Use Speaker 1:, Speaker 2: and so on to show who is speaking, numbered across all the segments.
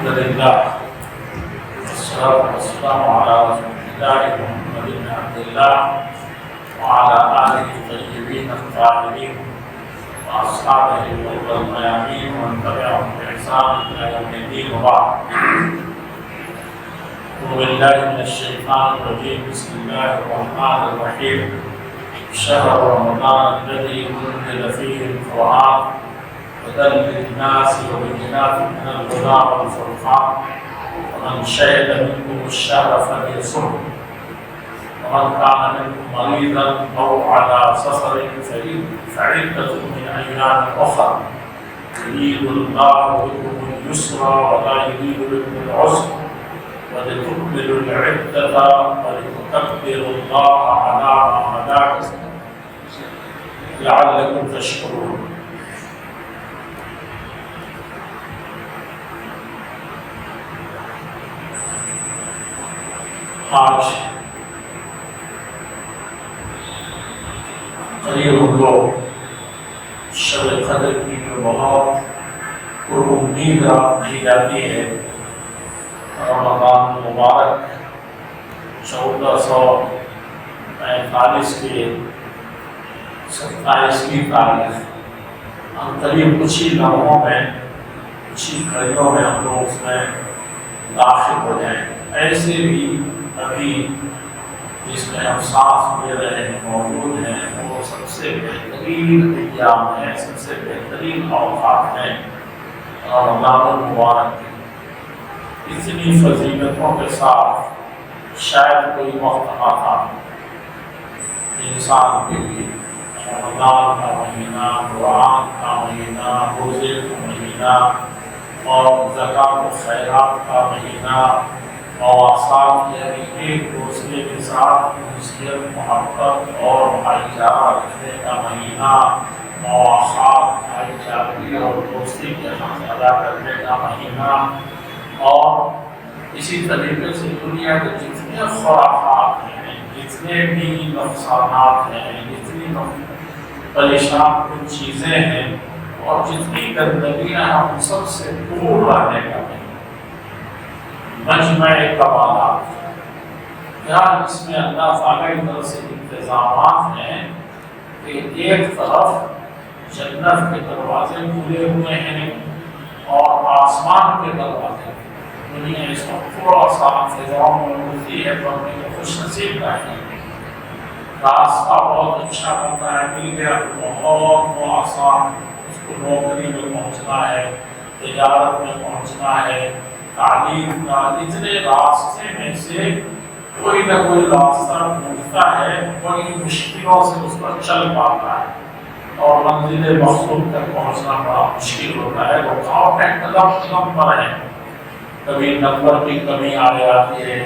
Speaker 1: الحمد لله والصلاة والسلام على رسول الله محمد بن عبد الله وعلى آله الطيبين الطاهرين وأصحابه الغر الميامين ومن تبعهم بإحسان إلى يوم الدين وبعد. أعوذ بالله من الشيطان الرجيم. بسم الله الرحمن الرحيم. شهر رمضان الذي أنزل فيه القرآن هدى للناس وبينات من الهدى والفرقان ومن شهد منكم الشهر فليصم ومن كان منكم مريضا أو على سفر فعدة من أيام أخرى يريد الله بكم اليسر ولا يريد بكم العسر ولتكملوا العدة ولتكبروا الله على ما هداكم لعلكم تشكرون. آج قریب ہم لوگ شب قدر کی جو بہت پرامید رات کہی جاتی ہے، رمضان مبارک 1445 کے 27ویں تاریخ، ہم قریب کچھ ہی لمحوں میں کچھ ہی گھڑیوں میں ہم لوگ اس میں داخل ہو جائیں. ایسے بھی ابھی جس میں ہم سانس لے رہے ہیں موجود ہیں وہ سب سے بہترین ایام ہیں، سب سے بہترین اوقات ہیں رمضان المبارک کے. اتنی فضیلتوں کے ساتھ شاید کوئی وقت آتا انسان کے لیے. رمضان کا مہینہ، قرآن کا مہینہ، روزے کا مہینہ اور زکوٰۃ و خیرات کا مہینہ، مواصلات یعنی ایک دوسرے کے ساتھ انسیت، محبت اور بھائی چارہ رکھنے کا مہینہ، مواخات، بھائی چارگی اور دوستی کے حق ادا کرنے کا مہینہ. اور اسی طریقے سے دنیا کے جتنے خرافات ہیں، جتنے بھی نقصانات ہیں، جتنی پریشان کن چیزیں ہیں اور جتنی گندگیاں ہیں، ان سب سے دور رہنے کا مجمع کمالات. یہاں اس میں اللہ تعالیٰ کی طرف سے انتظامات ہیں کہ ایک طرف جنت کے دروازے کھلے ہوئے ہیں اور آسمان کے دروازے. دنیا اس کو تھوڑا سا فضاؤں میں ملتی ہے تو اپنے کو خوش نصیب رہتے ہیں. راستہ بہت اچھا ہوتا ہے، مل گیا تو بہت آسان. اس کو نوکری میں پہنچنا ہے، تجارت میں پہنچنا ہے، تعلیم کا، اتنے راستے میں سے کوئی نہ کوئی راستہ ڈھونڈتا ہے، بڑی مشکلوں سے اس پر چل پاتا ہے اور منزل مقصود تک پہنچنا بڑا مشکل ہوتا ہے. وہ قدم پر ہے. کبھی نمبر کی کمی آ جاتی ہے،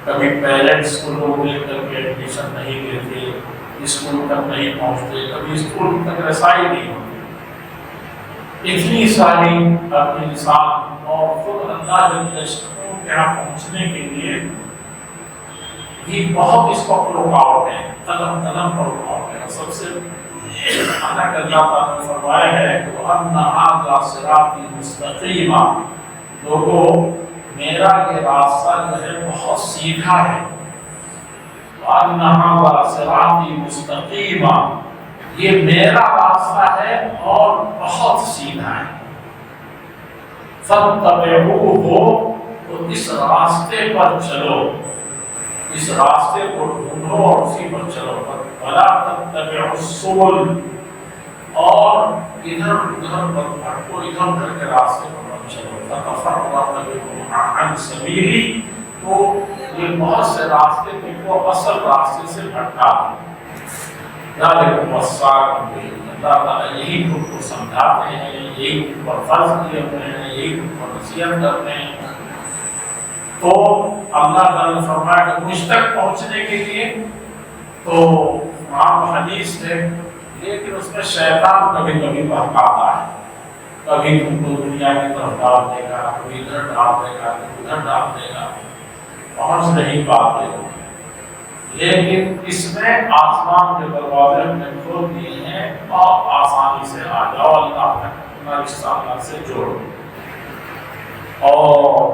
Speaker 1: کبھی پیرنٹس کو لوگ لے کر کے ایڈمیشن نہیں دیتے، اسکول تک نہیں پہنچتے، کبھی اسکول تک رسائی نہیں ہوتی. اتنی ساری انسان اور خود اللہ کے یہاں پہنچنے کے لیے بھی بہت اس وقت رکاوٹ ہے، قدم قدم پر رکاوٹ ہے. سب سے اللہ تعالیٰ نے فرمایا ہے کہ وَأَنَّ هَذَا صِرَاطِي مُسْتَقِيمًا، لوگوں میرا یہ راستہ جو ہے بہت سیدھا ہے. وَأَنَّ هَذَا صِرَاطِي مُسْتَقِيمًا، یہ میرا راستہ ہے اور بہت سیدھا ہے. فَاتَّبِعُوهُ، تو اس راستے پر چلو، اس راستے کو ڈھونڈو اور اسی پر چلو. وَلَا تَتَّبِعُوا السُّبُلَ، اور ادھر ادھر بھٹکو، ادھر ادھر کے راستے پر مت چلو. فَتَفَرَّقَ بِكُمْ عَنْ سَبِيلِهِ، تو یہ بہت سے راستے تم کو اصل راستے سے بھٹکا دیں. ذَلِكُمْ وَصَّاكُمْ بِهِ، اللہ تعالیٰ یہی تم کو سمجھاتے ہیں، یہی تم پر فرض کیے ہوئے ہیں، یہی تم کو نصیحت کرتے ہیں. تو اللہ تعالیٰ نے فرمایا کہ مجھ تک پہنچنے کے لیے تو قرآن و حدیث ہے، لیکن اس میں شیطان کبھی کبھی بہکاتا ہے. کبھی تم کو دنیا کی طرف ڈال دے گا، کبھی ادھر ڈال دے گا، کبھی ادھر ڈال دے گا، پہنچ نہیں پاتے ہو. لیکن اس میں آسمان کے دروازے ہم نے کھول دیے ہیں، اور آسانی سے آ جاؤ، اللہ تک اپنا رشتہ اللہ سے جوڑو. اور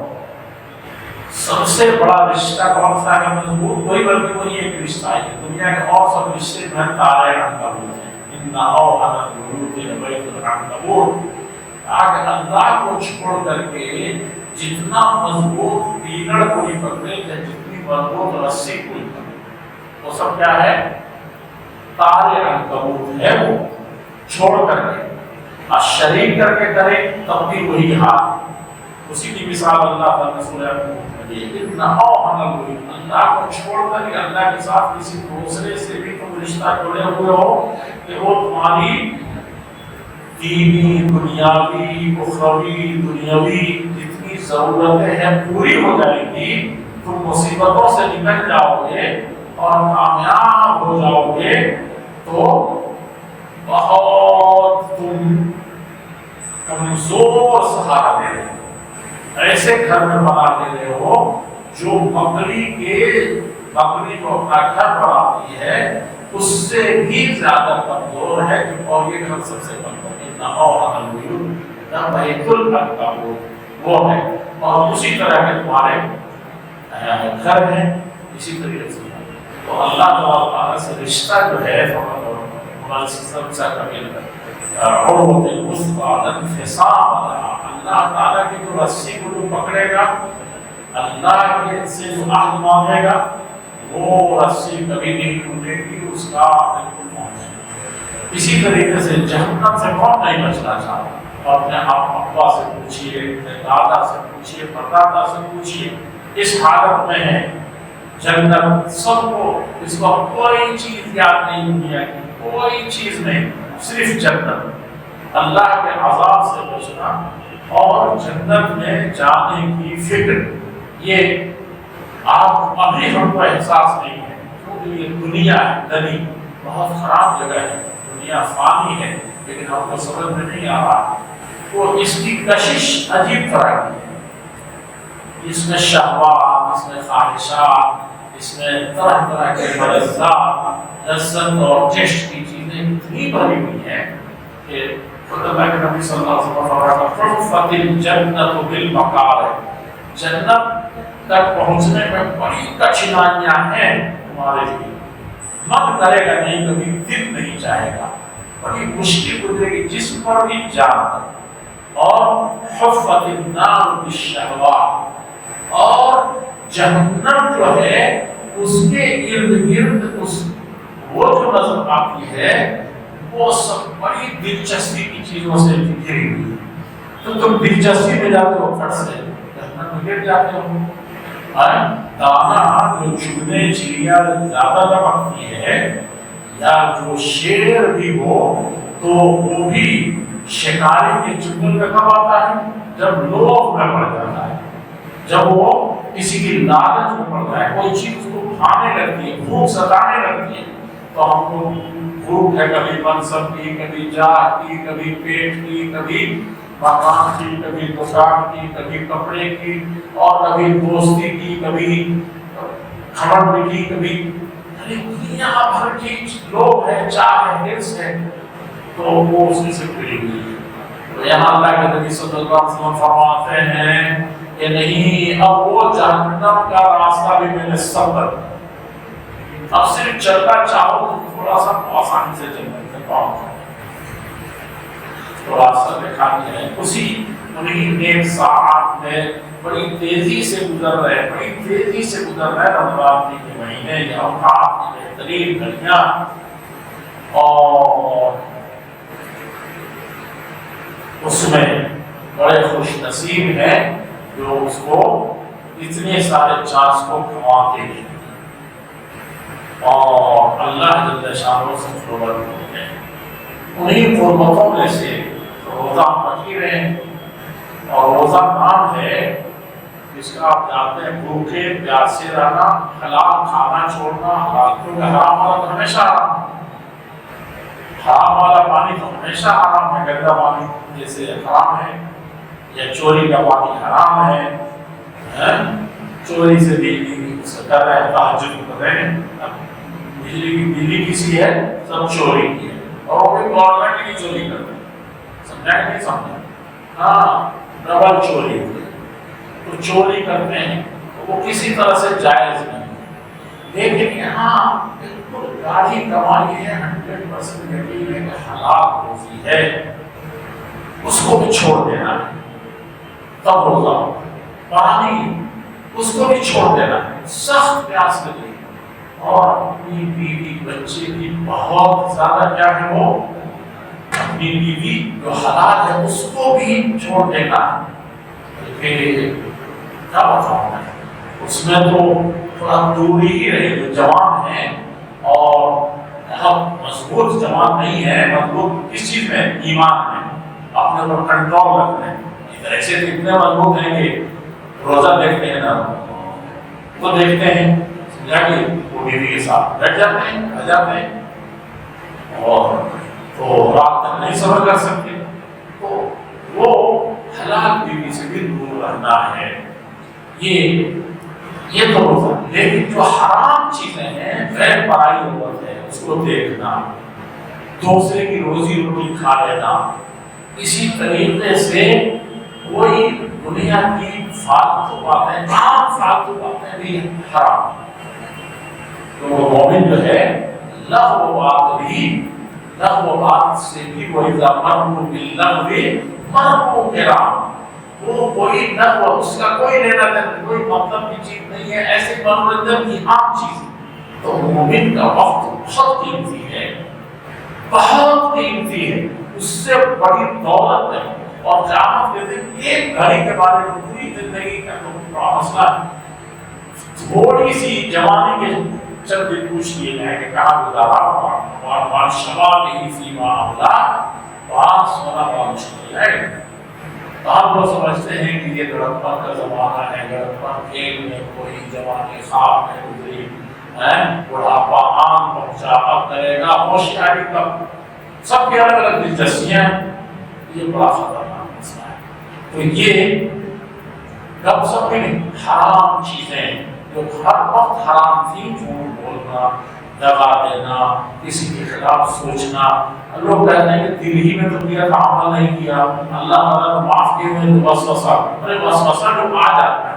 Speaker 1: سے بڑا رشتہ کون سا ہے مضبوط؟ وہی بلکہ وہی ایک رشتہ ہے. دنیا کے اور سب رشتے جو ہیں تارے عنکبوت ہیں. ان اوہن البیوت لبیت العنکبوت. آج اللہ کو چھوڑ کر کے جتنا مضبوط پیڑ کوئی پکڑے یا جتنی مضبوط رسی کوئی پکڑے وہ سب کیا ہے؟ تارے عنکبوت ہے. وہ چھوڑ کر کے اور شریک کر کے کرے تب بھی وہی حال. اسی کی مثال اللہ تعالیٰ نے سورہ میں دی ہے. اللہ کو چھوڑ کر کے اللہ کے ساتھ کسی دوسرے سے بھی تم رشتہ جوڑے ہوئے ہو کہ وہ تمہاری دینی دنیاوی اخروی دنیاوی جتنی ضرورتیں ہیں پوری ہو جائیں گی. تم مصیبتوں سے نکل جاؤ گے اور کامیاب ہو جاؤ گے تو بہت تم کمزور سہارا دے رہے ہو. ایسے گھر میں بنا دے رہے ہو جو بکری کو اپنا گھر بناتی ہے اس سے بھی زیادہ کمزور ہے. اور یہ گھر سب سے کمزور وہ ہے. اور اسی طرح کے تمہارے گھر ہیں. اسی طریقے سے تو اللہ تعالیٰ سے رشتہ جو ہے اللہ تعالیٰ کی جو رسی کو جو پکڑے گا اللہ کے سے جو عہد مانے گا وہ رسی کبھی نہیں ٹوٹے گی. اس کا بالکل پہنچے گا. اسی طریقے سے جہنم سے کون نہیں بچنا چاہتا؟ اور اپنے آپ ابا سے پوچھیے, اپنے دادا سے پوچھیے, پردادا سے پوچھیے. اس حالت میں ہے جنت سب کو. اس کو کوئی چیز یاد نہیں دنیا کی, کوئی چیز نہیں, صرف جنت. اللہ کے عذاب سے بچنا اور جنت میں جانے کی فکر, یہ آپ ابھی ہم کو احساس نہیں ہے کیونکہ یہ دنیا ہے دنی بہت خراب جگہ ہے. دنیا فانی ہے لیکن ہم کو سمجھ میں نہیں آ رہا. تو اس کی کشش عجیب طرح کی ہے. اس میں شہوات, اس میں خواہشات, اس میں طرح طرح کے ملذات, لذت اور ٹیسٹ کی چیزیں اتنی بھری ہوئی ہیں کہ خود اللہ کے نبی صلی اللہ علیہ وسلم فرمایا حفت الجنت بالمکارہ. جنت تک پہنچنے میں بڑی کٹھنائیاں ہیں تمہارے لیے. من کرے گا نہیں, کبھی دل نہیں چاہے گا, بڑی مشکل گزرے گی جسم پر بھی جان پر. اور حفت النار بالشہوات. اور جہنم جو ہے اس کے ارد گرد وہ جو نظر آتی ہے وہ سب بڑی دلچسپی کی چیزوں سے گھری ہوئی ہے. تو تم دلچسپی میں جاتے ہو پھٹ سے جہنم میں گر جاتے ہو. دانا جو چگنے چڑیا زیادہ لپکتی ہے یا جو شیر بھی ہو تو وہ بھی شکاری کے چنگل میں کب آتا ہے؟ جب لوگ میں پڑ جاتا ہے, جب وہ کسی کی لالچ میں پڑتا ہے, کوئی چیز اس کو کھانے لگتی ہے, بھوک ستانے لگتی ہے. تو ہم کو بھوک ہے کبھی منصب کی, کبھی جاہ کی, کبھی پیٹ کی, کبھی مکان کی, کبھی دکان کی, کبھی کپڑے کی, اور کبھی دوستی کی, کبھی کھمن کی, کبھی دنیا بھر کی لوگ ہیں, چاہ ہے, ہرس ہے, تو وہ اسی سے پھری ہوئی ہے. تو یہاں اللہ کے نبی صلی اللہ علیہ وسلم فرماتے ہیں کہ نہیں, اب وہ جہنم کا راستہ بھی میں نے سفر, اب صرف چلنا چاہو تو تھوڑا سا آسانی سے جنت میں پہنچ جاؤ. تو راستہ دکھا دیا ہے. انہیں نیک ساعات میں بڑی تیزی سے گزر رہے, بڑی تیزی سے گزر رہے رمضان کے مہینے یا اوقات کی بہترین گھڑیاں. اور اس میں بڑے خوش نصیب ہیں جو اس کو اتنے سارے چانس کو گھماتے ہیں اور اللہ جل شانہ سے فروغ ہوتے ہیں. انہیں قربتوں میں سے روزہ فقیر ہیں, اور روزہ نام ہے جس کا آپ جانتے ہیں بھوکے پیاسے رہنا, حلال کھانا چھوڑنا, حرام, کیونکہ حرام والا تو ہمیشہ حرام ہے, حرام والا پانی تو ہمیشہ حرام ہے. گندا پانی جیسے حرام ہے, یا چوری کا پانی حرام ہے. چوری سے بجلی کر رہے ہیں, تہجد کر رہے ہیں, بجلی کسی ہے, سب چوری کی ہے, اور وہ بھی گورنمنٹ کی چوری کرتے ہیں. سمجھا کہ نہیں سمجھا؟ ہاں, ڈبل چوری ہوئی. تو چوری کرتے ہیں, وہ کسی طرح سے جائز نہیں. لیکن یہاں بالکل گاڑی کمائی ہے 100% یقین ہے کہ حلال روزی ہے، اس کو بھی چھوڑ دینا ہے تب روزہ ہوگا. پانی اس کو بھی چھوڑ دینا ہے، سخت پیاس لگی اور اپنی بیوی بچے کی بہت زیادہ کیا ہے وہ اپنی بیوی جو حلال ہے اس کو بھی چھوڑ دینا ہے. کہ کیا بتاؤں میں، اس میں تو تھوڑا دوری ہی رہے. جو جوان ہیں اور بہت مضبوط جوان نہیں ہے، مضبوط کس چیز میں؟ ایمان میں، اپنے اوپر کنٹرول رکھتے ہیں. ایسے تو اتنے مضبوط ہیں کہ روزہ دیکھتے ہیں نا تو دیکھتے ہیں وہ بیوی کے ساتھ بیٹھ جاتے ہیں، کھا جاتے ہیں اور تو رات تک نہیں صبر کر سکتے. تو وہ حلال بیوی سے بھی دور رہنا ہے. یہ تو روزہ. لیکن جو حرام چیزیں ہیں، غیر پرائی عورت ہے اس کو دیکھنا، دوسرے کی روزی روٹی کھا لینا، اسی طریقے سے کوئی دنیا کی فالتو باتیں، عام فالتو باتیں بھی حرام. تو مومن جو ہے لغو بات سے بھی کوئی مرمو باللغو مرمو کرام، وہ کوئی لغو، اس کا کوئی لینا دینا، کوئی مطلب کی چیز نہیں ہے، ایسے منورنجن کی عام چیز. تو مومن کا وقت بہت قیمتی ہے، بہت قیمتی ہے، اس سے بڑی دولت ہے. اور قیامت کے دن ایک گھڑی کے بارے میں پوری زندگی کا بڑا مسئلہ ہے. تھوڑی سی جوانی کے چند دن پوچھ لیے جائیں کہ کہاں گزارا اور شباب ہی فیما عملہ پاس ہونا بڑا مشکل ہے. آپ لوگ سمجھتے ہیں کہ یہ لڑکپن کا زمانہ ہے، لڑکپن کھیل میں کوئی، جوانی خواب میں گزری، بڑھاپا عام پہنچا، اب کرے گا ہوشیاری کب، سب کی الگ الگ دلچسپیاں. یہ بڑا خطرناک مسئلہ ہے. تو یہ گپ سپ بھی نہیں، حرام چیزیں جو ہر وقت حرام تھی، جھوٹ بولنا، دغا دینا، کسی کے خلاف سوچنا. لوگ کہتے ہیں کہ دل ہی میں تو کیا تھا، عمل نہیں کیا، اللہ تعالیٰ نے معاف کیے ہوئے. وسوسہ، ارے وسوسہ جو آ جاتا ہے،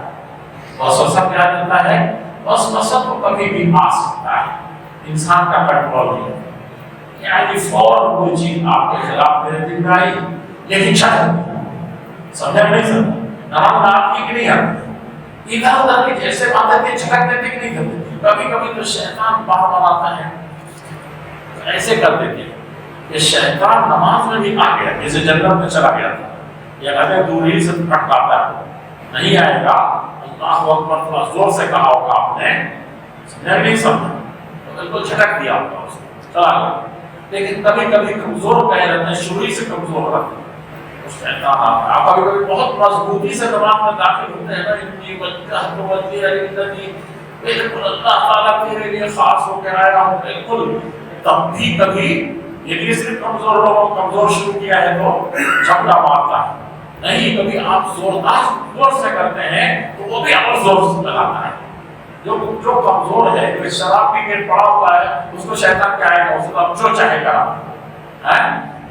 Speaker 1: وسوسہ کیا جاتا ہے؟ وسوسہ تو کبھی بھی آ سکتا ہے، انسان کا کنٹرول نہیں. یعنی فوراً کوئی چیز آپ کے خلاف میرے دل میں آئی لیکن سمجھا نہیں سمجھا، نام آپ کی نہیں آتی، ادھر ادھر کی جیسے باتیں تھے جھٹک دیتے کہ نہیں کرتے. کبھی کبھی تو شیطان بار بار آتا ہے ایسے کر دیتے کہ شیطان نماز میں بھی آ گیا، جیسے جنت میں چلا گیا تھا، یا کہتے دور ہی سے پھٹکاتا ہے، نہیں آئے گا. اللہ اکبر تھوڑا زور سے کہا ہوگا آپ نے، سمجھا نہیں سمجھا، تو بالکل جھٹک دیا ہوگا اس کو، چلا گیا. لیکن کبھی کبھی کمزور کہہ رہتے ہیں، شروع سے کمزور رہتے ہیں. شیطان آتا ہے، کبھی کبھی بہت مضبوطی سے نماز میں داخل ہوتے ہیں نا، اتنی وجہ تو وجہ علی بالکل اللہ تعالیٰ تیرے لیے خاص ہو کے آیا ہوں بالکل. تب بھی کبھی یہ بھی صرف کمزور لوگوں کمزور شروع کیا ہے تو جھپلا مارتا ہے. نہیں، کبھی آپ زور سے کرتے ہیں تو وہ بھی اور زور سے لگاتا ہے. جو کمزور ہے، جو شراب پی کے پڑا ہوا ہے، اس کو شیطان کیا آئے گا، اس کو جو چاہے گا.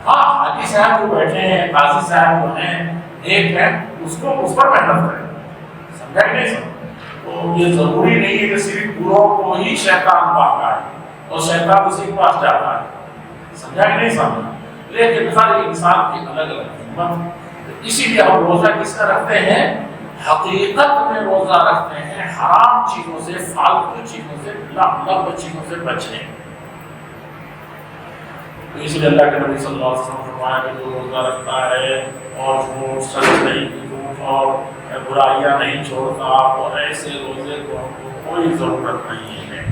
Speaker 1: ہاں، حاجی صاحب جو بیٹھے ہیں، قاضی صاحب جو ہیں، ایک ہے، اس پر محنت کریں. سمجھا کہ نہیں سمجھا؟ تو یہ ضروری نہیں ہے کہ صرف بروں کو ہی شیطان بھاگتا ہے اور شیطان اسی کے پاس جاتا ہے. سمجھا کہ نہیں سمجھا؟ لیکن ہر انسان کی الگ الگ ہمت. اسی لیے ہم روزہ کس کا رکھتے ہیں؟ حقیقت میں روزہ رکھتے ہیں حرام چیزوں سے، فالتو چیزوں سے، لغو چیزوں سے بچنے. تو اس لیے اللہ کے نبی صلی اللہ علیہ وسلم نے فرمایا کہ جو روزہ رکھتا ہے اور جھوٹ، سچ نہیں جھوٹ اور برائیاں نہیں چھوڑتا، اور ایسے روزے کو ہم کو کوئی ضرورت نہیں ہے.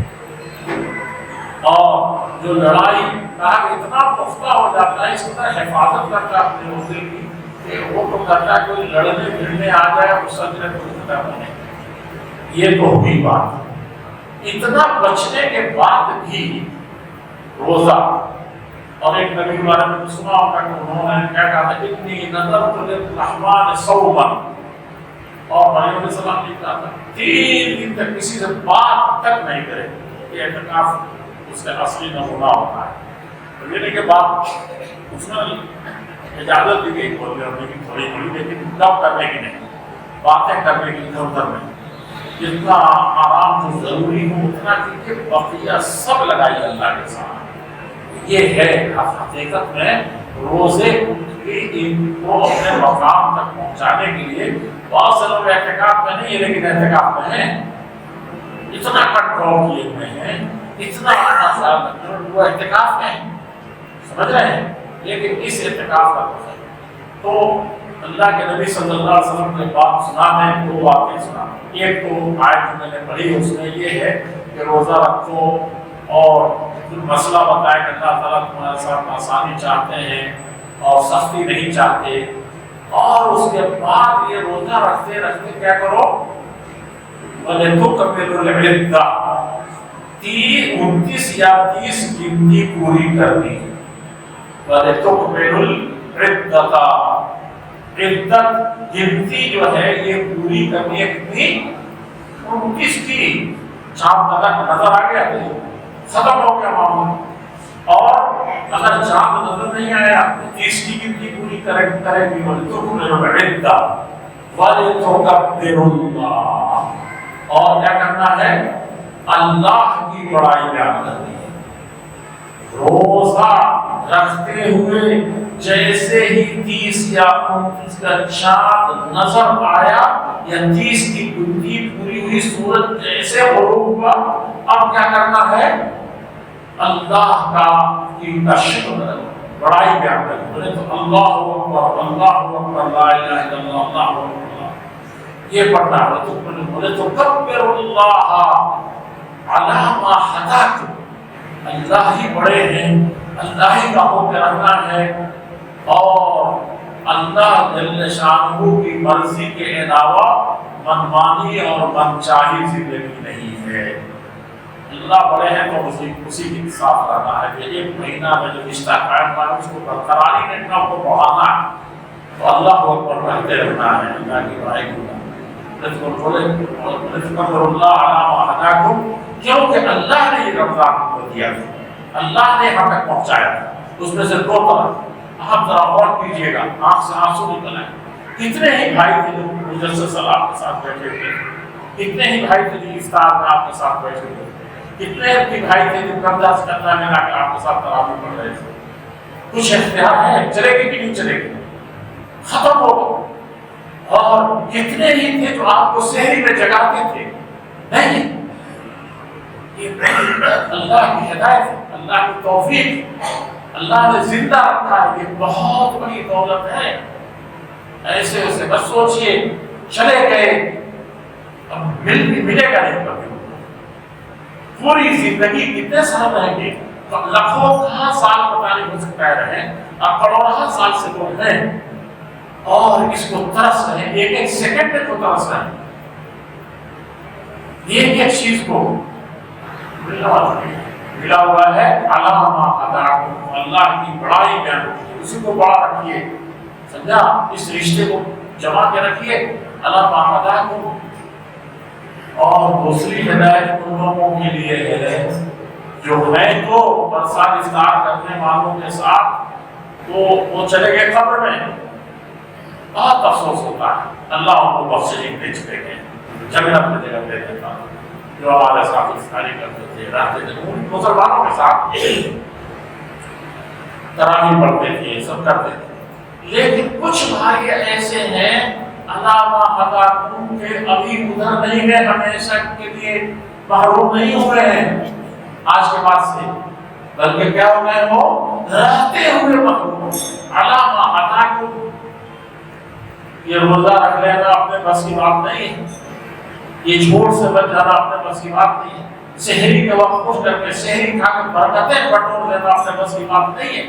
Speaker 1: اور جو لڑائی کا اتنا پختہ ہو جاتا ہے، اس طرح حفاظت کرتا ہے اپنے روزے کی کہ وہ تو کرتا ہے کوئی لڑنے بھڑنے آ جائے اور سجنے کو ختم ہونے. یہ تو ہوئی بات. اتنا بچنے کے بعد بھی روزہ. اور ایک نبی کے بارے میں سنا ہوگا کہ انہوں نے کیا کہا تھا، اتنی نظرت للرحمن صوما، اور مریم علیہ السلام نے کہا تھا 3 دن تک کسی سے بات تک نہیں کرے. یہ اعتکاف اس کا اصلی نمونہ ہوتا ہے. تو لینے کے بعد اس نے اجازت دی گئی بولنے کی تھوڑی تھوڑی، لیکن دم کرنے کی نہیں، باتیں کرنے کی ادھر ادھر نہیں. جتنا آرام جو ضروری ہو اتنا کیجیے، بقیہ سب لگائیے اللہ کے ساتھ۔ یہ ہے حقیقت میں روزے کو اپنے مقام تک پہنچانے کے لیے۔ بہت سے لوگ اعتکاف میں نہیں ہے لیکن اعتکاف میں ہیں، اتنا کنٹرول کیے ہوئے ہیں، اتنا وہ اعتکاف میں سمجھ رہے ہیں، لیکن اس اعتکاف کا تو اللہ کے نبی صلی اللہ علیہ وسلم نے بات سنا ہے، دو باتیں سنا۔ ایک تو آیت جو میں نے پڑھی اس میں یہ ہے کہ روزہ رکھو اور مسئلہ بتایا کہ اللہ تعالیٰ تمہارے ساتھ آسانی چاہتے ہیں اور سختی نہیں چاہتے، اور اس کے بعد یہ روزہ رکھتے رکھتے کیا کرو، وَلِتُكْمِلُوا الْعِدَّةَ 29 یا 30 گنتی پوری کرنی۔ وَلِتُكْمِلُوا الْعِدَّةَ، عدت گنتی جو ہے یہ پوری کرنی ہے، کتنی؟ 29 کی۔ چاند نظر آ گیا تو ختم ہو گیا معاملہ، اور اگر چاند نظر نہیں آیا 30 کی گنتی پوری کرے گی۔ وَلِتُكْمِلُوا الْعِدَّةَ وَلِتُكَبِّرُوا اللَّهَ، اور کیا کرنا ہے؟ اللہ کی بڑائی بیان کرنی ہے۔ روزہ رکھتے ہوئے جیسے ہی 30 یا 29 کا چاند نظر آیا یا 30 کی گنتی پوری ہوئی، سورج جیسے غروب ہوا، اب کیا کرنا ہے؟ اللہ کا شکر بڑائی بیان کرنی۔ بولے تو اللہ اکبر، اللہ اکبر، لا الہ الا اللہ، اللہ اکبر، یہ پڑھنا ہے۔ بولے تو کبر اللہ علی ما ہداکم، اللہ ہی بڑے ہیں، اللہ ہی کا ہو کے رہنا ہے، اور اللہ جل شانہ کی مرضی کے علاوہ منمانی اور منچاہی زندگی نہیں ہے۔ اللہ بڑے ہیں تو اسی کے ساتھ رہنا ہے کہ ایک مہینہ میں جو رشتہ قائم ہوا ہے اس کو برقراری رکھنا، اس کو بڑھانا ہے، تو اللہ کو اوپر رہتے رہنا ہے، اللہ کی بڑائی کو کیونکہ اللہ نے یہ رمضان کو دیا تھا، اللہ نے ہم تک پہنچایا تھا۔ اس میں سے دو طرح آپ ذرا غور کیجیے گا، آنکھ سے آنسو نکل آئے۔ کتنے ہی بھائی تھے جو مسلسل آپ کے ساتھ بیٹھے تھے، کتنے ہی بھائی تھے جو افطار میں آپ کے ساتھ بیٹھے تھے، کتنے ہی بھائی تھے جو کندھا سے کندھا ملا کے آپ کے ساتھ تراویح پڑھ رہے تھے۔ کچھ اختیار ہے، چلے گی کہ نہیں چلے گی، ختم ہو گئے۔ اور کتنے ہی تھے جو آپ کو سحری میں جگاتے تھے، نہیں، یہ اللہ کی ہدایت، اللہ کی توفیق، اللہ نے زندہ رکھا ہے، یہ بہت بڑی دولت ہے۔ ایسے ایسے بس سوچئے چلے گئے، اب ملے گا نہیں کبھی، پوری زندگی کتنے سال رہیں گے؟ لاکھوں کہاں سال پتہ نہیں ہو سکتا ہے رہیں، اب کروڑوں سال سے لوگ ہیں اور اس کو ترس رہے ہیں، ایک ایک سیکنڈ کو ترس رہے ہیں، ایک ایک چیز کو ملا ہوا ہے۔ علامہ ہداکم، اللہ کی بڑائی بیان کیجیے، اسی کو بڑا رکھیے، سمجھا؟ اس رشتے کو جمع کے رکھیے، علامہ ہداکم۔ اور دوسری ہدایت ان لوگوں کے لیے ہے جو میں تو برسات افطار کرنے والوں کے ساتھ تو وہ چلے گئے قبر میں، بہت افسوس ہوتا ہے، اللہ ان کو بخشش دے چکے ہیں، جنت میں جگہ دے دیتا، جو ہمارے ساتھ افطاری کرتے تھے، رہتے تھے، ان مسلمانوں کے ساتھ تراویح پڑھتے تھے، سب کرتے تھے۔ لیکن کچھ بھائی ایسے ہیں علامہ ہداکم کے ابھی ادھر نہیں ہے، ہمیشہ کے لیے محروم نہیں ہوئے ہیں آج کے بعد سے، بلکہ کیا ہو گئے؟ وہ رہتے ہوئے محروم۔ علامہ ہداکم، یہ روزہ رکھ لینا اپنے بس کی بات نہیں ہے، یہ جھوٹ سے بچ جانا اپنے بس کی بات نہیں ہے، سحری کے وقت اٹھ کر کے سحری کھا کے برکتیں بٹور لینا اپنے بس کی بات نہیں ہے،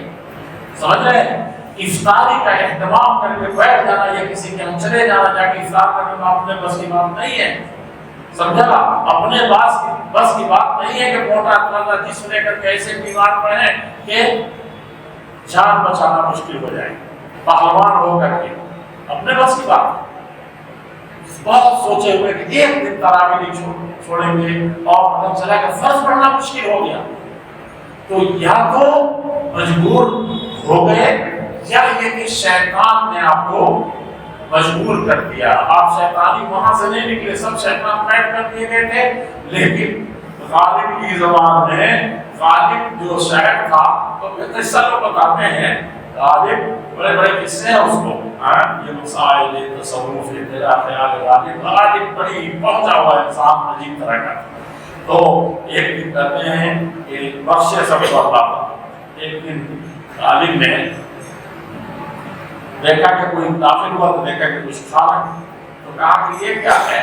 Speaker 1: سمجھ رہے ہیں؟ افطاری کا اہتمام کر کے بیٹھ جانا یا کسی کے ہم چلے جانا جا کے افطار کرنا اپنے بس کی بات نہیں ہے، سمجھا؟ اپنے بس کی بات نہیں ہے کہ موٹا تازہ جسم لے کر کے ایسے بیمار پڑے کہ جان بچانا مشکل ہو جائے، پہلوان ہو کر کے اپنے بس کی بات، بہت سوچے ہوئے کہ ایک دن تراویح نہیں چھوڑیں گے اور پتہ چلا کہ فرض پڑھنا مشکل ہو گیا، تو یا تو مجبور ہو گئے یا یہ کہ شیطان نے آپ کو مجبور کر دیا. آپ شیطانی وہاں سے نہیں نکلے, سب شیطان پیٹ کر دیے گئے تھے, لیکن غالب کی زبان میں غالب جو شاعر تھا تو قصہ لوگ بتاتے ہیں, غالب بڑے بڑے قصے ہیں اس کو, یہ مسائل تصوف تیرا خیال غالب, غالب بڑی پہنچا ہوا انسان عجیب طرح کا. تو ایک دن کہتے ہیں کہ بخش سب کو اللہ تھا, ایک دن غالب نے دیکھا کہ کوئی داخل ہوا تو دیکھا کہ کچھ کھا رہا ہے, تو کہا کہ یہ کیا ہے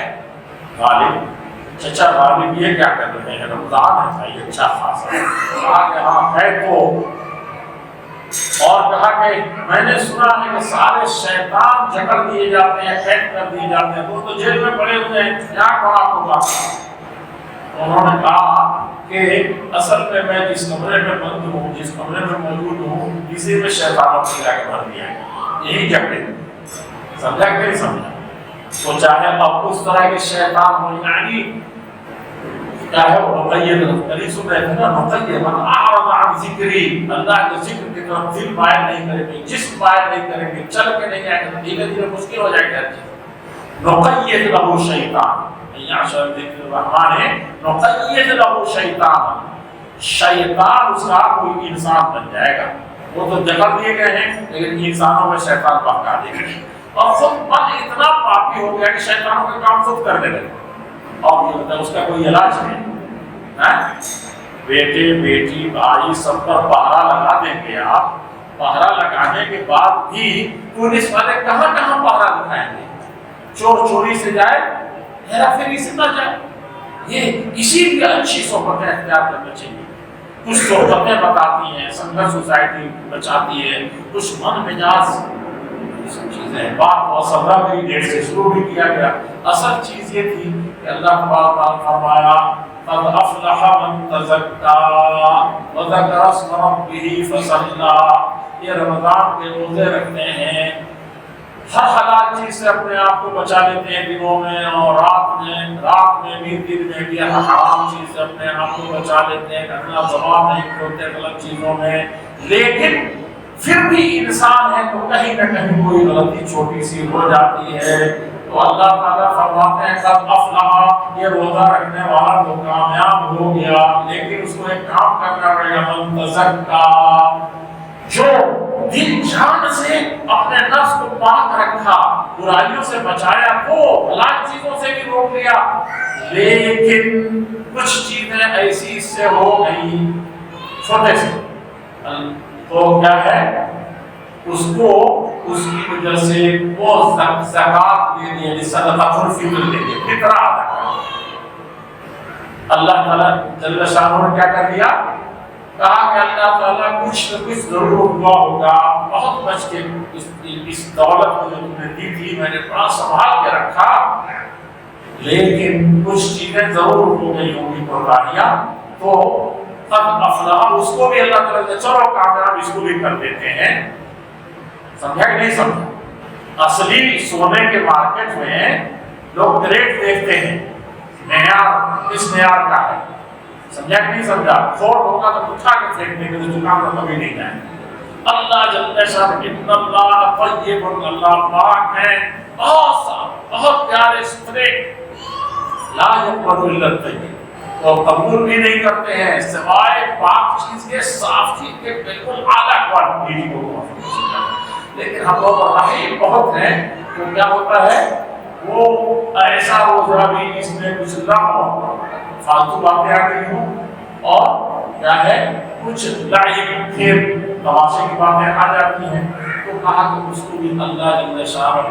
Speaker 1: غالب, چچا غالب یہ کیا کر رہے ہیں, رمضان ہے بھائی اچھا خاصا. کہا کہ ہاں ہے تو, اور کہا کہ میں نے سنا ہے کہ سارے شیطان جکڑ دیے جاتے ہیں, قید کر دیے جاتے ہیں, تو جیل میں پڑے ہوئے ہیں, کیا کہا ہوگا. انہوں نے کہا کہ اصل میں جس کمرے میں بند ہوں, جس کمرے میں موجود ہوں, اسی میں شیطانوں کو جا کے بھر دیا ہے, یہی جکڑے. سمجھا کہ نہیں سمجھا؟ تو چاہے اب اس طرح کے شیطان ہو, یعنی چاہے وہ مقید کری سن رہے تھے نا, مقید من اعرض عن ذکری, اللہ کے ذکر کی طرف دل مائل نہیں کریں گے, جسم مائل نہیں کریں گے, چل کے نہیں آئے گا, دھیرے دھیرے مشکل ہو جائے گا. نقید له شیطان, یعشر ذکر الرحمن ہے, نقید له شیطان, شیطان اس کا کوئی انسان بن جائے گا. وہ تو جکڑ دیے گئے ہیں لیکن انسانوں میں شیطان بہکا دے گا, اور خود من اتنا پاپی ہو گیا کہ شیطانوں کے کام خود کرنے لگے, اور یہ ہوتا ہے اس کا کوئی علاج نہیں. بیٹے بیٹی بھائی سب پر پہرا لگا دیں گے آپ, پہرا لگانے کے بعد بھی پولیس والے کہاں کہاں پہرا لگائیں گے, چور چوری سے جائے, ہیرا پھیری سے نہ جائے. یہ اسی لیے اچھی صحبتیں اختیار کرنا چاہیے. کچھ صحبتیں بتاتی ہیں, سنگر سوسائٹی بچاتی ہے, کچھ من مزاج چیزیں. بات مصرہ بھی ڈیٹ سے شروع بھی کیا گیا. اصل چیز یہ تھی کہ اللہ تبارک و تعالیٰ فرمایا قد افلح من تزکا وذکر اسم ربہ فصلی. یہ رمضان کے روزے رکھتے ہیں, ہر حلال چیز سے اپنے آپ کو بچا لیتے ہیں دنوں میں اور رات میں بھی, دن میں بھی ہر حرام چیز سے اپنے آپ کو بچا لیتے ہیں, اپنا زبان نہیں کھولتے غلط چیزوں میں. لیکن پھر بھی انسان ہے تو کہیں نہ کہیں کوئی غلطی چھوٹی سی ہو جاتی ہے, تو اللہ تعالیٰ فرماتے ہیں قد افلح, یہ روزہ رکھنے والا تو کامیاب ہو گیا. لیکن اس کو ایک کام کرنا پڑے گا, من تزکا, جو دل جان سے اپنے نفس کو پاک رکھا, برائیوں سے بچایا, تو حلال چیزوں سے بھی روک لیا, لیکن کچھ چیزیں ایسی اس سے ہو گئی چھوٹے سے, تو کیا ہے اس کو اس کی وجہ سے وہ زکات دے دی, صدقۃ الفطر دے دی, فطرہ ادا کر. اللہ تعالیٰ جل شانہ نے کیا کر دیا, کہا کہ اللہ تعالیٰ کچھ نہ کچھ ضرور ہوا ہوگا, بہت بچ کے اس دولت کو جو تم نے دی تھی میں نے بڑا سنبھال کے رکھا, لیکن کچھ چیزیں ضرور ہو گئی ہوں گی کوتاہیاں, تو قد افلح, اس کو بھی اللہ تعالیٰ نے چلو کامیاب اس کو بھی کر دیتے ہیں. سمجھا کہ نہیں سمجھا؟ اصلی سونے کے مارکیٹ میں لوگ گریڈ دیکھتے ہیں, معیار کس معیار کا ہے. سمجھا کہ نہیں سمجھا؟ کھوٹ ہوگا تو اٹھا کے پھینک دیں گے, تو دکان میں کبھی نہیں جائیں. اللہ جل شانہ ان اللہ طیب, اللہ پاک ہے, بہت صاف, بہت پیارے ستھرے, لا یقبل الا الطیب, تو قبول بھی نہیں کرتے ہیں سوائے پاک چیز کے, صاف چیز کے, بالکل اعلیٰ کوالٹی کو. لیکن ہم لوگ رحیم بہت ہیں, تو کیا ہوتا ہے وہ ایسا روزہ بھی اس میں کچھ لغو فالتو باتیں آ گئی ہوں, اور کیا ہے کچھ لعب پھر تماشے کی باتیں آ جاتی ہیں, تو کہا کہ اس کو بھی اللہ جل شانہ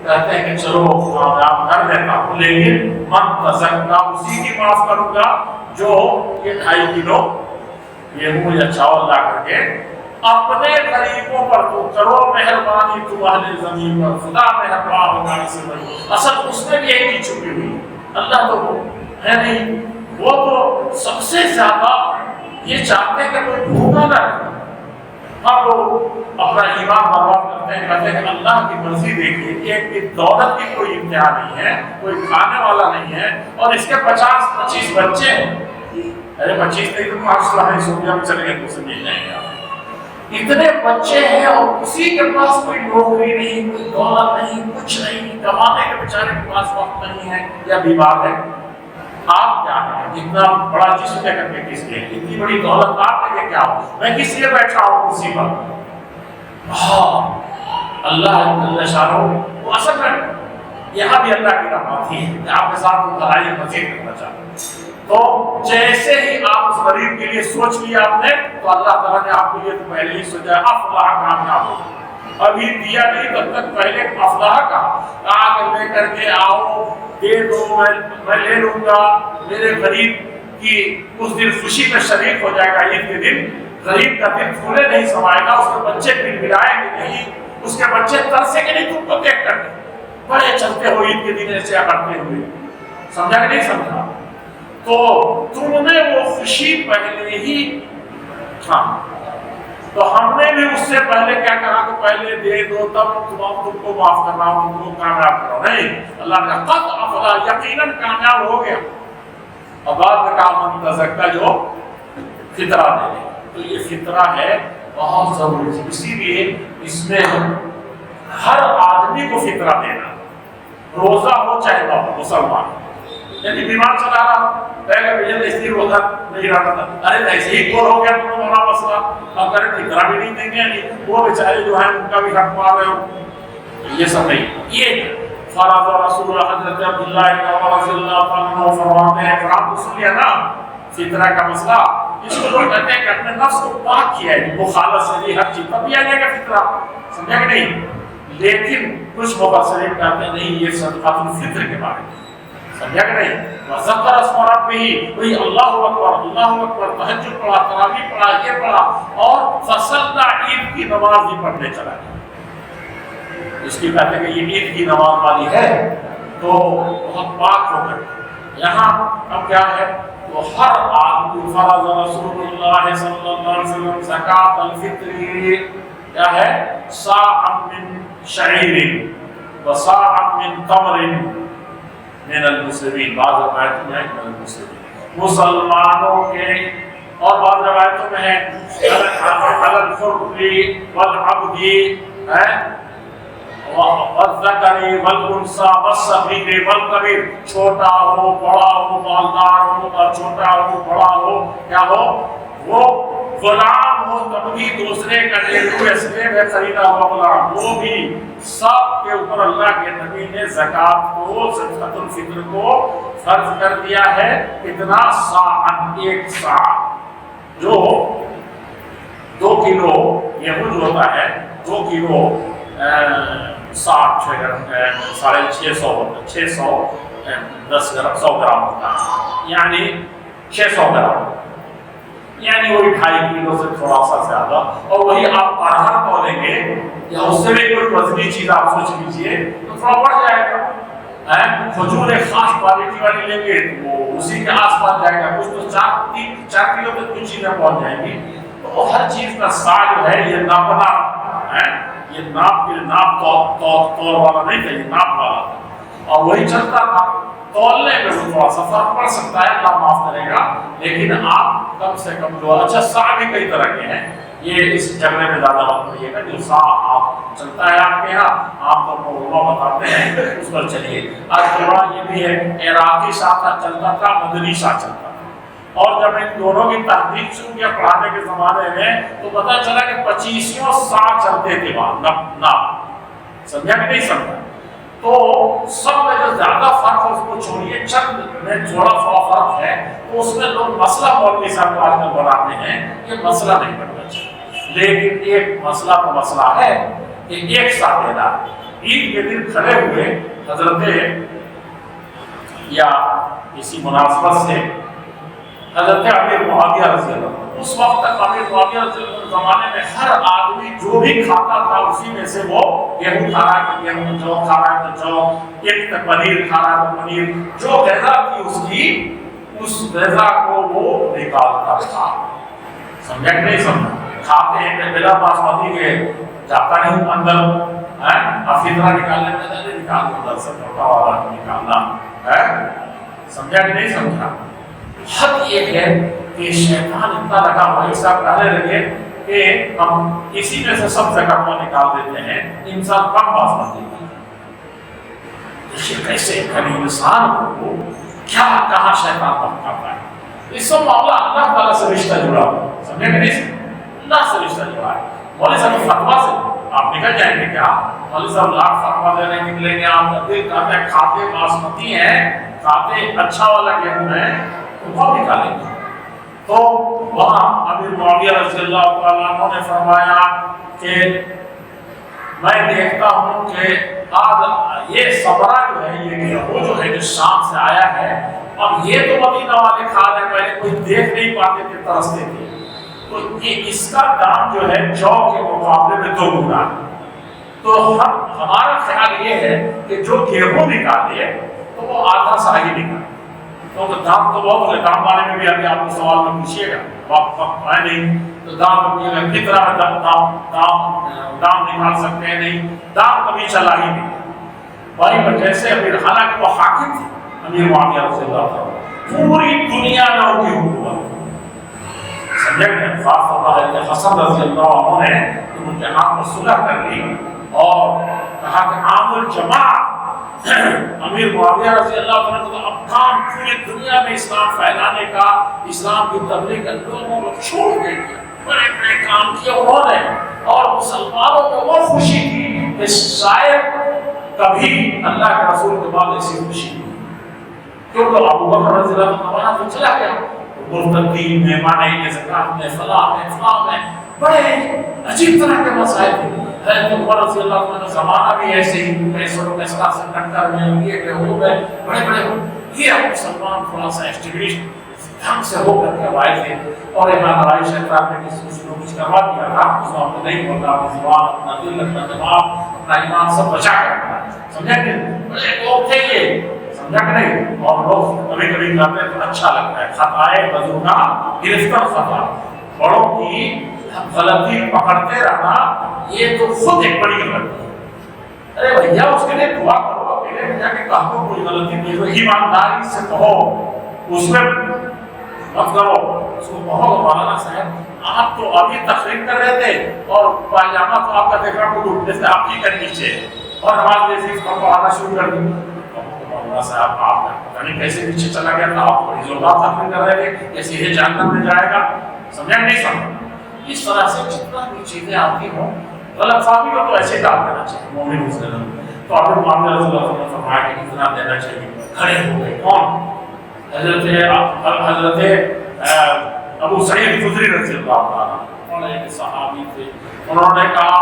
Speaker 1: کہتے ہیں کہ چلو کامیاب کر دیتا ہوں, لیکن من تزکا, اسی کی معاف کروں گا جو یہ 2.5 کلو گیہوں یا چاول لا کر کے اپنے غریبوں پر تو کرو مہربانی, تو اہل زمین پر خدا مہربان ہوگا اسے بڑی. اصل اس میں بھی یہی چیز چھپی ہوئی, اللہ تو ہے نہیں, وہ تو سب سے زیادہ یہ چاہتے ہیں کہ کوئی بھوکا نہ رہے. ہم لوگ اپنا ایمان برباد کرتے ہیں, کہتے ہیں کہ اللہ کی مرضی دیکھیے, ایک دولت کی کوئی امتحان نہیں ہے, کوئی کھانے والا نہیں ہے, اور اس کے 50-25 بچے ہیں. ارے 25 نہیں تو 500 میں چلے گئے, تو سے مل جائیں گے. اتنے بچے ہیں اور اسی کے پاس کوئی نوکری نہیں، کوئی دولت نہیں، کچھ نہیں، کمانے کے بیچارے کے پاس وقت نہیں ہے، یا بیمار ہے۔ آپ کیا ہے؟ اتنا بڑا جسم لے کر کے کس لیے؟ اتنی بڑی دولت آپ کے لیے کیا ہو؟ میں کس لیے بیٹھا ہوں کرسی پر؟ اللہ شانہ وہ اصل میں یہاں بھی اللہ کی رحمت ہی ہے، آپ کے ساتھ بھلائی مزید کرنا چاہتا ہوں۔ تو جیسے ہی آپ اس غریب کے لیے سوچ لیا آپ نے، تو اللہ تعالیٰ نے آپ کے لیے تو پہلے ہی سوچا افلاح، کامیاب ہو۔ ابھی دیا نہیں تب تک پہلے افلاح کہا لے کر کے آؤ، دے دو، میں لے لوں گا۔ میرے غریب کی اس دن خوشی میں شریک ہو جائے گا۔ عید کے دن غریب کا دل پھولے نہیں سمائے گا، اس کے بچے گڑگڑائیں گے نہیں، اس کے بچے ترسیں گے نہیں تم کو دیکھ کر کے، بڑے چلتے ہو عید کے دن ایسے کرتے ہوئے۔ سمجھا کہ نہیں سمجھا؟ تو تم نے وہ خوشی پہلے ہی، ہاں تو ہم نے بھی اس سے پہلے کیا کہا کہ پہلے دے دو تب تم کو معاف کرنا ہو، تم کو کامیاب کرو۔ نہیں، اللہ نے قد افلاح، یقیناً کامیاب ہو گیا۔ اور بعد میں کہا من تزکا، جو فطرہ دے دے۔ تو یہ فطرہ ہے بہت ضروری، اسی لیے اس میں ہر آدمی کو فطرہ دینا، روزہ ہو چاہے نہ ہو، مسلمان یعنی بیمار چلا رہا اس لیے روزہ نہیں رہتا تھا، ارے ایسے ہی کور ہو گیا تو بڑا مسئلہ، اب کرے فطرہ بھی نہیں دیں گے، وہ بیچارے جو ہیں ان کا بھی حق مار رہے ہو، یہ سب نہیں۔ یہ فرض رسول حضرت عبداللہ بن عمر رضی اللہ عنہ فرماتے ہیں، آپ کو سن لیا نا فطرہ کا مسئلہ، اس کو لوگ کہتے ہیں کہ اپنے نفس کو پاک کیا ہے، مخالط سے ہر چیز تب دیا جائے گا فطرہ، سمجھا کہ نہیں؟ لیکن کچھ مفسرین کہتے ہیں نہیں، یہ صدقۃ الفطر کے بارے میں، سمجھا کہ نہیں؟ وذکر اسم ربہ، وہی اللہ اکبر، اللہ اکبر، تہجد پڑھا، تراویح پڑھا، یہ پڑھا، اور فصلنا، عید کی نماز بھی پڑھنے چلا گیا۔ اس کی کہتے ہیں کہ یہ عید کی نماز والی ہے تو بہت پاک ہو کر، یہاں اب کیا ہے؟ تو ہر آدمی فرض رسول اللہ صلی اللہ علیہ وسلم زکاۃ الفطر، کیا ہے؟ صاع من شعیر و صاع من تمر من المسلمین، بعض روایتوں میں ہے من المسلمین، مسلمانوں کے، اور بعض روایتوں میں ہے علی الحر والعبد والذکر والانثی والصغیر والکبیر، چھوٹا ہو بڑا ہو، مالدار ہو اور چھوٹا ہو بڑا ہو، کیا ہو؟ وہ غلام ہو تب بھی دوسرے کا اسلام میں خریدا ہوا غلام، وہ بھی سب کے اوپر اللہ کے نبی نے زکات کو، زکات الفطر کو فرض کر دیا ہے۔ کتنا؟ صاعن، ایک صاع، جو 2 کلو گیہوں ہوتا ہے، 2 کلو 100 گرام ہوتا ہے، یعنی 600 گرام، یعنی وہی 2.5 کلو سے تھوڑا سا زیادہ، اور وہی آپ ارہر تولیں گے یا اس سے بھی کوئی وزنی چیز آپ سوچ لیجیے تو تھوڑا بڑھ جائے گا۔ کھجور ایک خاص کوالٹی والی لیں گے تو وہ اسی کے آس پاس جائے گا، کچھ تو 4 کلو تک کچھ چیزیں پہنچ جائیں گی۔ تو ہر چیز کا صاع جو ہے یہ ناپنا ہے، یہ ناپ تول والا نہیں تھا، یہ ناپ والا تھا، اور وہی چلتا تھا۔ تولنے میں تھوڑا سا فرق پڑ سکتا ہے، اللہ معاف کرے گا، لیکن آپ کم سے کم جو اچھا صاع بھی کئی طرح کے ہیں، یہ اس جھگڑے میں زیادہ مت پڑیے گا۔ جو صاع آپ چلتا ہے آپ کے یہاں، آپ کو علماء بتاتے ہیں، اس پر چلیے۔ آج تھوڑا یہ بھی ہے، عراقی صاع چلتا تھا، مدنی صاع چلتا تھا، اور جب ان دونوں کی تحقیق شروع کیا پڑھانے کے زمانے میں تو پتہ چلا کہ 25 صاع چلتے تھے وہاں، ناپ، سمجھا کہ نہیں سمجھا؟ تو سب میں جو زیادہ فرق ہے اس کو چھوڑیے، چند میں تھوڑا سا فرق ہے، تو اس میں لوگ مسئلہ مولوی صاحب کو آج کل بناتے ہیں، یہ مسئلہ نہیں بننا چاہیے، لیکن ایک مسئلہ تو مسئلہ ہے کہ ایک ساتھ دینا۔ عید کے دن کھڑے ہوئے حضرت یا کسی مناسبت سے حضرت امیر معاویہ رضی اللہ عنہ، اس وقت تک امیر معاویہ رضی اللہ عنہ زمانے میں ہر آدمی جو بھی کھاتا تھا اسی میں سے وہ گیہوں کھا رہا ہے تو گیہوں، جو کھا رہا ہے تو جو، ایک پنیر کھا رہا ہے تو پنیر، جو غذا تھی اس کی، اس غذا کو وہ نکالتا تھا، سمجھا کہ نہیں سمجھا؟ کھاتے ہیں بلا باسمتی کے جاتا نہیں اندر، اب فطرہ نکالنے میں نہیں نکال دو، سے چھوٹا والا نکالنا ہے، سمجھا کہ نہیں سمجھا؟ حق یہ ہے کہ شیطان اتنا لگا بھائی صاحب کہنے لگے کہ ہم اسی میں سے سب زکات کو نکال دیتے ہیں، انسان کم باسمتی ہے۔ کیسے کبھی انسان کو کیا کہاں شیطان بہکاتا ہے۔ اس سے معاملہ اللہ تعالیٰ سے رشتہ جڑا ہوا، سمجھے کہ نہیں؟ اللہ سے رشتہ جڑا ہے۔ مولوی صاحب فتوا سے آپ نکل جائیں گے کیا؟ مولوی صاحب لاکھ فتوا دینے نکلیں گے، آپ دل کہتے ہیں کھاتے باسمتی ہیں، کھاتے اچھا والا گیہوں ہے، تو کون نکالیں گے؟ تو وہاں امیر معاویہ رضی اللہ تعالیٰ عنہ نے فرمایا کہ میں دیکھتا ہوں کہ آج یہ صبرا جو ہے، یہ گیہوں جو ہے جو شام سے آیا ہے، اب یہ تو مدینہ والے کھا رہے ہیں، پہلے کوئی دیکھ نہیں پاتے تھے، ترستے تھے، تو یہ اس کا دام جو ہے جو کے مقابلے میں 2 گنا ہے۔ تو ہمارا خیال یہ ہے کہ جو گیہوں نکالے تو وہ آدھا سا ہی نکالے، کیونکہ دام تو بہت ہے، دام والے میں بھی ابھی آپ کو سوال میں پوچھیے گا، وقت ہے نہیں تو دام کتنا دام نکال سکتے ہیں، نہیں دام کبھی چلا ہی نہیں۔ وہی وجہ سے امیر، حالانکہ وہ حاکم تھے امیر معاویہ رضی اللہ عنہ، پوری دنیا میں ان کی حکومت، سمجھے کہ خاص طور پر حسن رضی اللہ عنہ نے ان کے ہاتھ میں صلح کر لی اور کہا کہ عام الجماع امیر معاویہ رضی اللہ عنہ کو اب کام پوری دنیا میں اسلام پھیلانے کا، اسلام کی تبلیغ کا، لوگوں کو چھوڑ دے دیا، بڑے بڑے کام کیے انہوں نے، اور مسلمانوں کو وہ خوشی تھی کہ شاید کبھی اللہ کے رسول کے بعد ایسی خوشی ہوئی، کیونکہ ابو بکر رضی اللہ عنہ تو چلا گیا، مرتدین میں، مانعین زکات میں، فلاں میں بڑے عجیب طرح کے مسائل تھے۔ حضرت عمر رضی اللہ عنہ کا زمانہ بھی ایسے ہی، پیسوں کے ساتھ سے ٹکر میں، یہ گیہوں میں بڑے بڑے یہ اب مسلمان تھوڑا سا اسٹیبلش ڈھنگ سے ہو کر کے آئے تھے، اور امام عائشہ نے کسی کو کچھ کروا دیا تھا، اس وقت کو نہیں بولتا، اپنی زبان، اپنا دل، اپنا دماغ، اپنا ایمان سب بچا کر رکھا، سمجھا کہ بڑے لوگ تھے یہ، سمجھا کہ نہیں؟ اور لوگ کبھی کبھی کرتے تو اچھا لگتا ہے، خطائے بزرگاں گرفتار خطا، بڑوں کی غلطی پکڑتے رہنا یہ تو خود ایک بڑی غلطی ہے۔ ارے بھیا اس کے لیے دعا کرو، اکیلے بھیا کے کہو کوئی غلطی نہیں ہو، ایمانداری سے کہو، اس میں مت کرو، اس کو کہو مولانا صاحب آپ تو ابھی تقریر کر رہے تھے اور پاجامہ تو آپ کا دیکھ رہا ہوں جیسے آپ ہی کر نیچے، اور نماز جیسے اس کو آنا شروع کر دی، مولانا صاحب آپ پتہ نہیں کیسے نیچے چلا گیا تھا، آپ بڑی زوردار تقریر کر رہے تھے کہ سیدھے جہنم میں جائے گا، سمجھا نہیں سمجھا؟ اس طرح سے جتنا بھی چیزیں آتی ہوں غلط فہمی کو تو ایسے ڈال دینا چاہیے مومن مسلم۔ تو آپ نے معاملہ رضی اللہ عنہ نے فرمایا کہ اتنا دینا چاہیے، کھڑے ہو گئے کون؟ حضرت ابو سعید خدری رضی اللہ عنہ، ایک صحابی تھے، انہوں نے کہا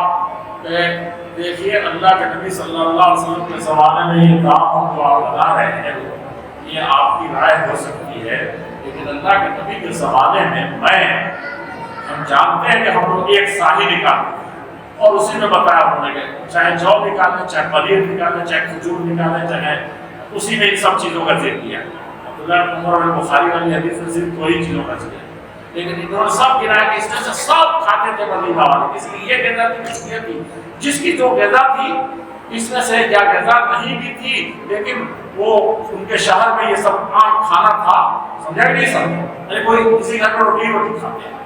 Speaker 1: کہ دیکھیے اللہ کے نبی صلی اللہ علیہ وسلم کے زمانے میں یہ دام جو آپ لگا رہے ہیں یہ آپ کی رائے ہو سکتی ہے، لیکن اللہ کے نبی کے زمانے میں ہم جانتے ہیں کہ ہم لوگ ایک ساہی نکالتے ہیں اور اسی میں بتایا انہوں نے کہ چاہے جو نکالیں، چاہے پنیر نکالیں، چاہے کھجور نکالیں، چاہے اسی میں ان سب چیزوں کا ذکر کیا۔ عبداللہ بن عمر نے بخاری والی حدیث میں صرف 2 ہی چیزوں کا ذکر، لیکن انہوں نے سب گرایا کہ اس میں سے سب کھاتے تھے مدینہ والے، کسی کی یہ غذا تھی، کسی کی یہ تھی، جس کی جو غذا تھی اس میں سے یا غذا نہیں بھی تھی لیکن وہ ان کے شہر میں یہ سب عام کھانا تھا، سمجھا کہ نہیں سمجھا؟ کوئی کسی گھر میں روٹی کھاتے ہیں،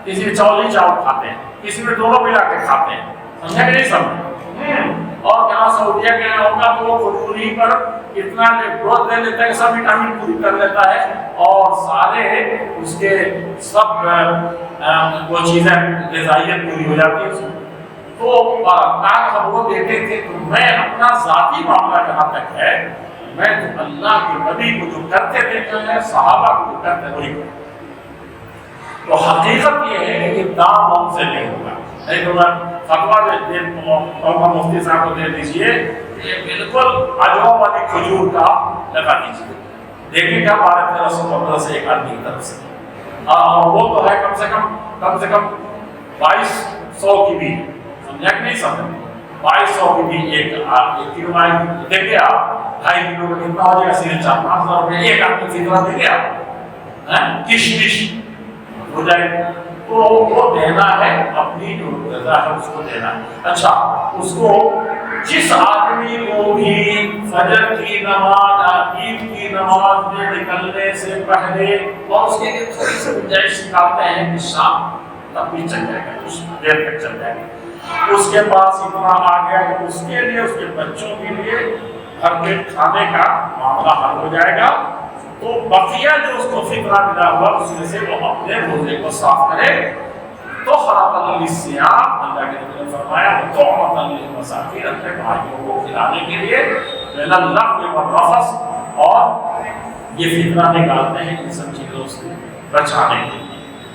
Speaker 1: کسی میں چاول کھاتے ہیں، کسی میں دونوں ملا کے کھاتے ہیں، سمجھا کہ نہیں سمجھا؟ اور جہاں سعودیہ گیا ہوگا تو وہ خودکشی پر اتنا گروتھ لے لیتا ہے کہ سب وٹامن پوری کر لیتا ہے اور سارے اس کے سب وہ چیزیں غذائیت پوری ہو جاتی ہے۔ تو ہم وہ دیکھتے تھے، تو میں اپنا ذاتی معاملہ جہاں تک ہے، میں تو اللہ کے نبی کو جو کرتے دیکھا ہے، صحابہ کو جو کرتے وہی کرتے، تو حقیقت یہ ہے کہ یہ دام ہم سے نہیں ہوگا، نہیں تو میں فتوا مفتی صاحب کو دے دیجئے کہ بالکل اجوا والی کھجور کا لگا دیجیے، دیکھیں کیا 12-13 سے ایک آدمی کی طرف سے، اور وہ تو ہے کم سے کم 2200 کی بھی، سمجھا کہ نہیں سمجھا؟ 2200 کی بھی ایک کلو آئی دیکھیں آپ، 2.5 کلو کا کتنا ہو جائے گا؟ 4-5 روپے ایک آدمی فطرہ دیں گے آپ، کشمش ہو جائے گا، تو وہ دینا ہے، اپنی جو غذا ہے اس کو دینا ہے۔ اچھا، اس کو جس آدمی کو بھی فجر کی نماز، عید کی نماز میں نکلنے سے پہلے، اور اس کے لیے تھوڑی سی گنجائش نکالتے ہیں کہ شام تب بھی چل جائے گا، کچھ دیر تک چل جائے گا۔ اس کے پاس اتنا آ گیا کہ اس کے لیے، اس کے بچوں کے لیے ہر پیٹ کھانے کا معاملہ حل ہو جائے گا، تو بقیہ جو اس کو فطرہ ملا ہوا اس میں سے وہ اپنے روزے کو صاف کرے۔ تو خرابۃ للصیام، اللہ کے نبی نے فرمایا طعمۃ للمساکین، اپنے بھائیوں کو کھلانے کے لیے، من اللغو والرفث، اور یہ فطرہ نکالتے ہیں ان سب چیزوں سے بچانے کے لیے۔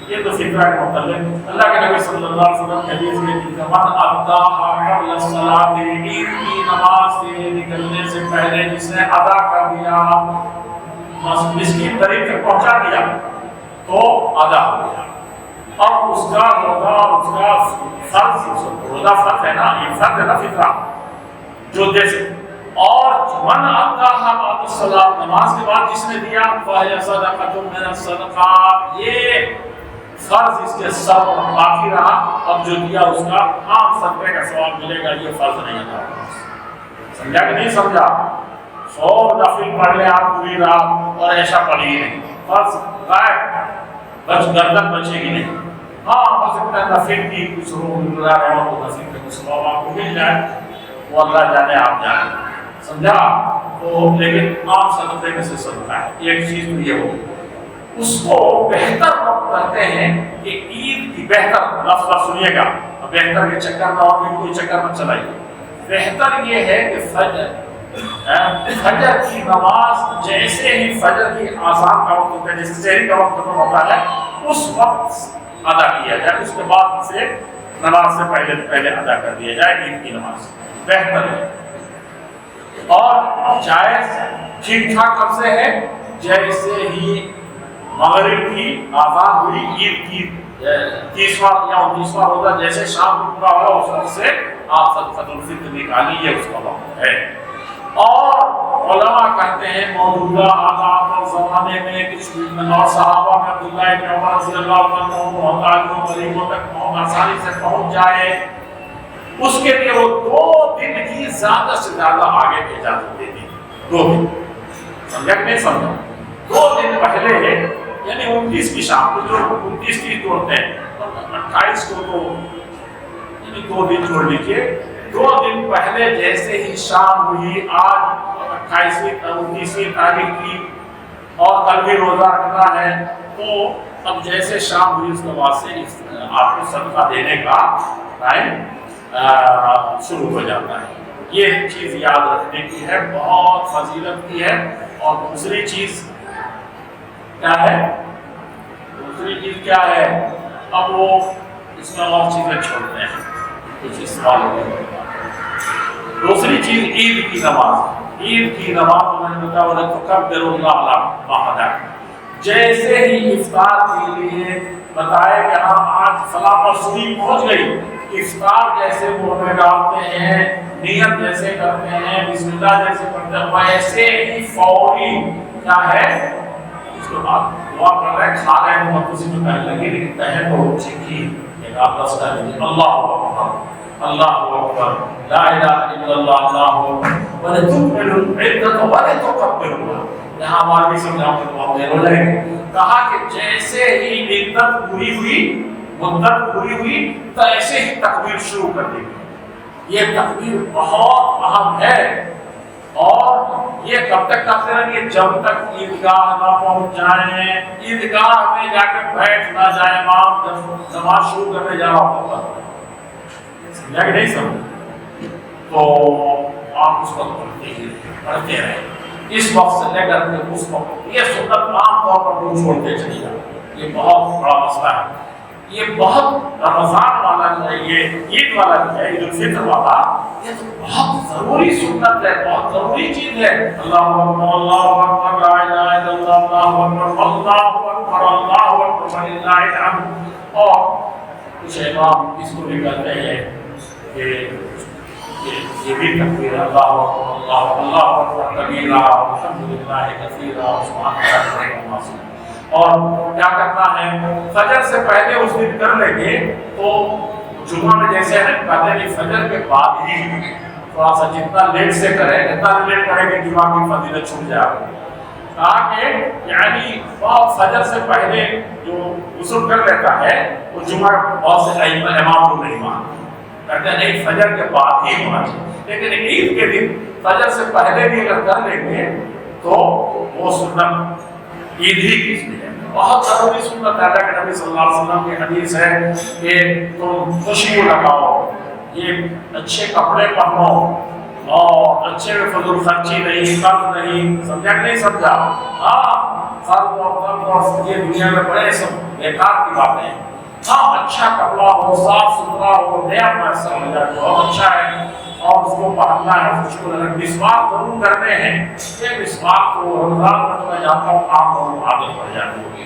Speaker 1: یہ تو فطرہ کے متعلق اللہ کے نبی صلی اللہ علیہ وسلم کی حدیث میں کہ من اداها قبل الصلاۃ، عید کی نماز سے نکلنے سے پہلے جس نے ادا کر دیا، مسکین غریب تک پہنچا دیا، تو ادا ہو گیا، اور اس کا روزہ، اس کا فرض، روزہ فرض ہے نا، یہ فرض ہے نا فطرہ جو دے سکتے۔ اور من اداها بعد الصلاۃ، نماز کے بعد جس نے دیا، فہی صدقۃ من الصدقات، یہ فرض اس کے سر باقی رہا، اب جو دیا اس کا عام صدقے کا ثواب ملے گا، یہ فرض نہیں ادا ہوگا۔ سمجھا کہ نہیں سمجھا؟ 100 نفل پڑھ لے آپ پوری رات اور ایسا پڑھی نہیں، فرض غائب، بچ گردن بچے گی نہیں۔ ہاں ہو سکتا ہے نفل کی کچھ روح گزار ہے تو نفل کے کچھ ثواب آپ کو مل جائے، وہ اللہ جانے آپ جانے، سمجھا؟ تو لیکن عام صدقے میں سے صدقہ ہے، ایک چیز تو یہ ہوگی۔ اس کو بہتر وقت کرتے ہیں کہ عید کی، بہتر لفظ سنیے گا، بہتر کے چکر میں اور بھی کوئی چکر میں چلائیے، بہتر یہ ہے کہ فجر کی نماز جیسے ہی فجر کی آذان کا وقت ہوتا ہے، جیسے سحری کا وقت ختم ہوتا ہے، اس وقت ادا کیا جائے، اس کے بعد سے نماز سے پہلے ادا کر دیا جائے عید کی نماز، بہتر ہے۔ اور جائز ٹھیک ٹھاک کب سے ہے؟ جیسے ہی مغرب کی آذان ہوئی، عید کی 30واں یا 29واں روزہ جیسے شام کو پورا ہوا، اس وقت سے آپ صدقۃ الفطر نکالیے، اس کا وقت ہے۔ اور علماء کہتے ہیں موجودہ حالات اور زمانے میں کچھ اور صحابہ میں عبداللہ ابن عمر رضی اللہ عنہ محتاجوں غریبوں تک آسانی سے پہنچ جائے، اس کے لیے وہ 2 دن کی زیادہ سے زیادہ آگے کی اجازت دیتی، 2 دن، سمجھا کہ نہیں سمجھا؟ 2 دن پہلے، یعنی 29 کی شام کو، جو 29 کی توڑتے ہیں 28 کو، تو یعنی 2 دن چھوڑ لیجیے، 2 دن پہلے جیسے ہی شام ہوئی، آج 29ویں تاریخ کی اور کل بھی روزہ رکھنا ہے، تو اب جیسے شام ہوئی اس کے بعد سے آپ کو صدقہ دینے کا ٹائم شروع ہو جاتا ہے۔ یہ چیز یاد رکھنے کی ہے، بہت فضیلت کی ہے۔ اور دوسری چیز کیا ہے؟ دوسری چیز کیا ہے؟ اب وہ اس میں اور چیزیں چھوڑتے ہیں، کچھ سوال ہو گیا۔ دوسری چیز عید کی نماز، عید کی نماز میں نے بتایا وَلَتُكَبِّرُ اللَّهَ عَلَىٰ مَا هَدَاكُمْ، جیسے ہی افطار کے لیے بتایا کہ ہم آج فلاں پر سوئی پہنچ گئی، افطار جیسے منہ میں ڈالتے ہیں، نیت جیسے کرتے ہیں، بسم اللہ جیسے پڑھتے ہیں، ویسے ہی فوری کیا ہے، اس کے بعد دعا کر رہے ہیں، کھا رہے ہیں، بہت کسی میں پہلے لگی، لیکن کہیں تو چکی ایک آپ دس کر دیجیے، اللہ اکبر اللہ اکبر لا الہ الا اللہ اللہ اکبر وَلَتُكْمِلُوا الْعِدَّةَ وَلَتُكَبِّرُوا۔ یہاں ہمارے بھی سمجھاؤں کہ بہت دیر ہو جائے گی۔ کہا کہ جیسے ہی عدت پوری ہوئی، مدت پوری ہوئی، تو ایسے ہی تکبیر شروع کر دی۔ یہ تکبیر بہت اہم ہے، اور یہ کب تک کرتے رہیے؟ جب تک عیدگاہ نہ پہنچ جائیں، عیدگاہ میں جا کے بیٹھ نہ جائے امام، جب نماز شروع کرنے جا رہا ہوتا ہے، سمجھا کہ نہیں سمجھا؟ تو آپ اس کو پڑھتے رہیں، اس وقت سے لے کر کے اس وقت۔ یہ سنت عام طور پر لوگ چھوڑتے چلے جاتے، یہ بہت بڑا مسئلہ ہے۔ یہ بہت رمضان والا جو ہے، یہ عید والا جو ہے، عید الفطر والا، یہ تو بہت ضروری سنت ہے، بہت ضروری چیز ہے۔ اللہ اکبر اللہ اکبر لا الہ الا اللہ اللہ اکبر اللہ اکبر وللہ الحمد۔ اور کچھ امام اس کو بھی کہتے ہیں کہ یہ بھی تکبیر اللہ اکبر اللہ اکبر کبیرہ والحمدللہ کثیرہ سبحان اللہ العظیم۔ اور کیا کرنا ہے؟ فجر سے پہلے اس دن کر لیں گے تو جمعہ میں جیسے ہم کہتے ہیں کہ فجر کے بعد ہی تھوڑا سا جتنا لیٹ سے کریں، جتنا لیٹ کریں گے جمعہ کی فضیلت چھوٹ جائے گی۔ کہا کہ یعنی بہت فجر سے پہلے جو غسل کر لیتا ہے وہ جمعہ بہت سے امام کو نہیں مانتے، کہتے ہیں نہیں فجر کے بعد ہی ہونا چاہیے، لیکن عید کے دن فجر سے پہلے بھی اگر کر لیں گے تو وہ سنت عید ہی کی ہے۔ بہت ضروری سنت ہے۔ اللہ کے نبی صلی اللہ علیہ وسلم کی حدیث ہے کہ تم خوشی لگاؤ، یہ اچھے کپڑے پہنو اور اچھے فضول خرچی نہیں، قرض نہیں، سمجھا کہ نہیں سمجھا؟ ہاں قرض اور یہ دنیا میں بڑے سب بیکار کی باتیں ہیں۔ ہاں اچھا کپڑا ہو، صاف ستھرا ہو، نیا پیسہ ہو جائے تو بہت اچھا ہے، اور اس کو پہننا ہے، خوشبو لگا۔ مسواک ضرور کرنے ہیں، یہ مسواک کو رمضان میں میں جاتا ہوں عام لوگوں عادت پڑ جاتی ہوگی،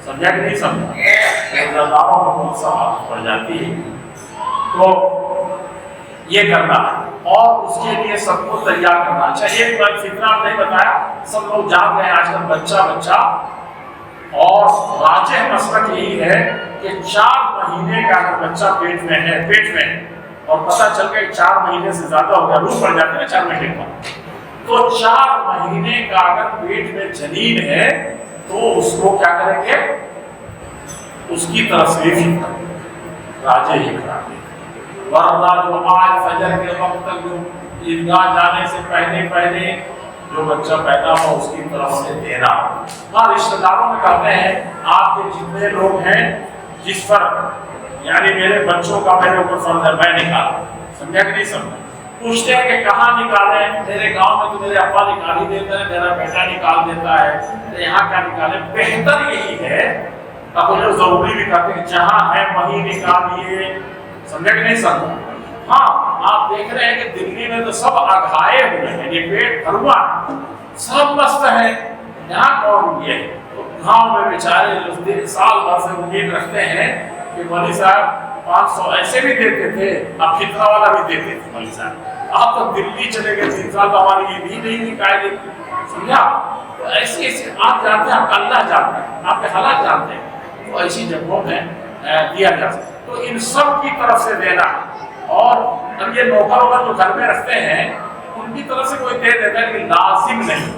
Speaker 1: سمجھا کہ نہیں سمجھا؟ روزداروں کو بہت سا عادت پڑ جاتی ہے، تو یہ کرنا ہے اور اس کے لیے سب کو تیار کرنا۔ اچھا ایک بار فکرہ نہیں بتایا، سب لوگ جان گئے آج کل بچہ اور راجح مسلک یہی ہے کہ 4 مہینے کا اگر بچہ پیٹ میں اور پتہ چل گیا 4 مہینے سے زیادہ ہو گیا، روح پڑ جاتے ہیں 4 مہینے کا، تو 4 مہینے کا اگر پیٹ میں جنین ہے تو اس کو کیا کریں گے؟ اس کی تصریف راجح ہی کرا دیں، ورنہ جو آج فجر کے وقت تک جو عیدگاہ جانے سے پہلے جو بچہ پیدا ہو اس کی طرف سے دینا۔ ہاں رشتہ داروں میں کہتے ہیں آپ کے جتنے لوگ ہیں جس پر یعنی میرے بچوں کا میرے اوپر فرض ہے میں نکالوں، سمجھا کہ نہیں سمجھا؟ پوچھتے ہیں کہ کہاں نکالیں؟ میرے گاؤں میں تو میرے ابا نکال ہی دیتے ہیں، میرا بیٹا نکال دیتا ہے، تو یہاں کیا نکالیں؟ بہتر یہی ہے، اب جو ضروری بھی کہتے ہیں جہاں ہے وہیں نکالیے، سمجھا کہ نہیں سمجھا؟ ہاں آپ دیکھ رہے ہیں کہ دلی میں تو سب اگھائے ہوئے ہیں، یہ پیٹ بھروا سب مست ہے، یہاں کون یہ؟ گاؤں میں بیچارے جو سال بھر سے امید رکھتے ہیں کہ مولوی صاحب 500 ایسے بھی دیتے تھے، اب فطرہ والا بھی دیتے تھے مولوی صاحب، آپ تو دلی چلے گئے 3 سال تو ہماری یہ بھی نہیں نکالے، سمجھا؟ تو ایسے آپ جانتے ہیں، آپ کا اللہ جانتا ہے، آپ کے حالات جانتے ہیں، تو ایسی جگہوں میں دیا جا سکتا ہے، تو ان سب کی طرف سے دینا۔ اور اب یہ نوکر وغیرہ جو گھر میں رکھتے ہیں ان کی طرف سے کوئی دے دیتا ہے کہ لازم نہیں۔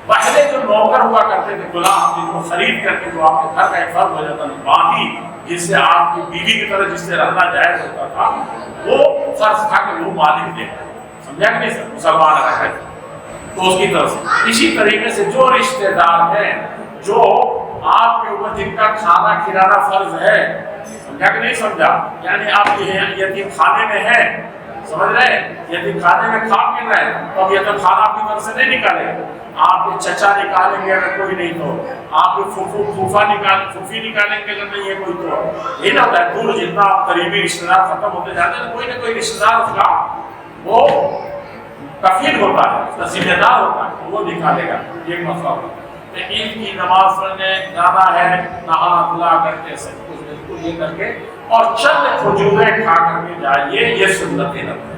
Speaker 1: پہلے جو نوکر ہوا کرتے تھے غلام، جن کو خرید کر کے جو آپ کے گھر کا ایک فرد ہو جاتا تھا، باقی جس سے آپ کی بیوی کی طرح جس سے رہنا جائز ہوتا تھا، وہ فرض تھا کہ وہ مالک دے، سمجھا کہ نہیں سر؟ مسلمان رہے تو اس کی طرف سے۔ اسی طریقے سے جو رشتہ دار ہیں جو آپ کے اوپر جن کا کھانا کھلانا فرض ہے، سمجھا کہ نہیں سمجھا؟ یعنی آپ یتیم خانے میں ہیں، سمجھ رہے ہیں، یتیم خانے میں کھا پی رہے ہیں تو اب یتیم خانہ آپ کی طرف سے نہیں نکالے گا، آپ کے چچا نکالیں گے اگر کوئی نہیں تو، آپ کے پھوپھی نکالیں گے اگر نہیں ہے کوئی تو، یہ نہ ہوتا ہے دور جتنا قریبی رشتہ دار ختم ہوتے جاتے ہیں، کوئی نہ کوئی رشتہ دار اس کا وہ کفیل ہوتا ہے، اس کا ذمہ دار ہوتا ہے، وہ نکالے گا، یہ مسئلہ ہوتا ہے۔ عید کی نماز پڑھنے جانا ہے، نہا دھلا کر کے سب کچھ بالکل یہ کر کے اور چند کھجوریں کھا کر کے جائیے، یہ سنت نبوی ہے۔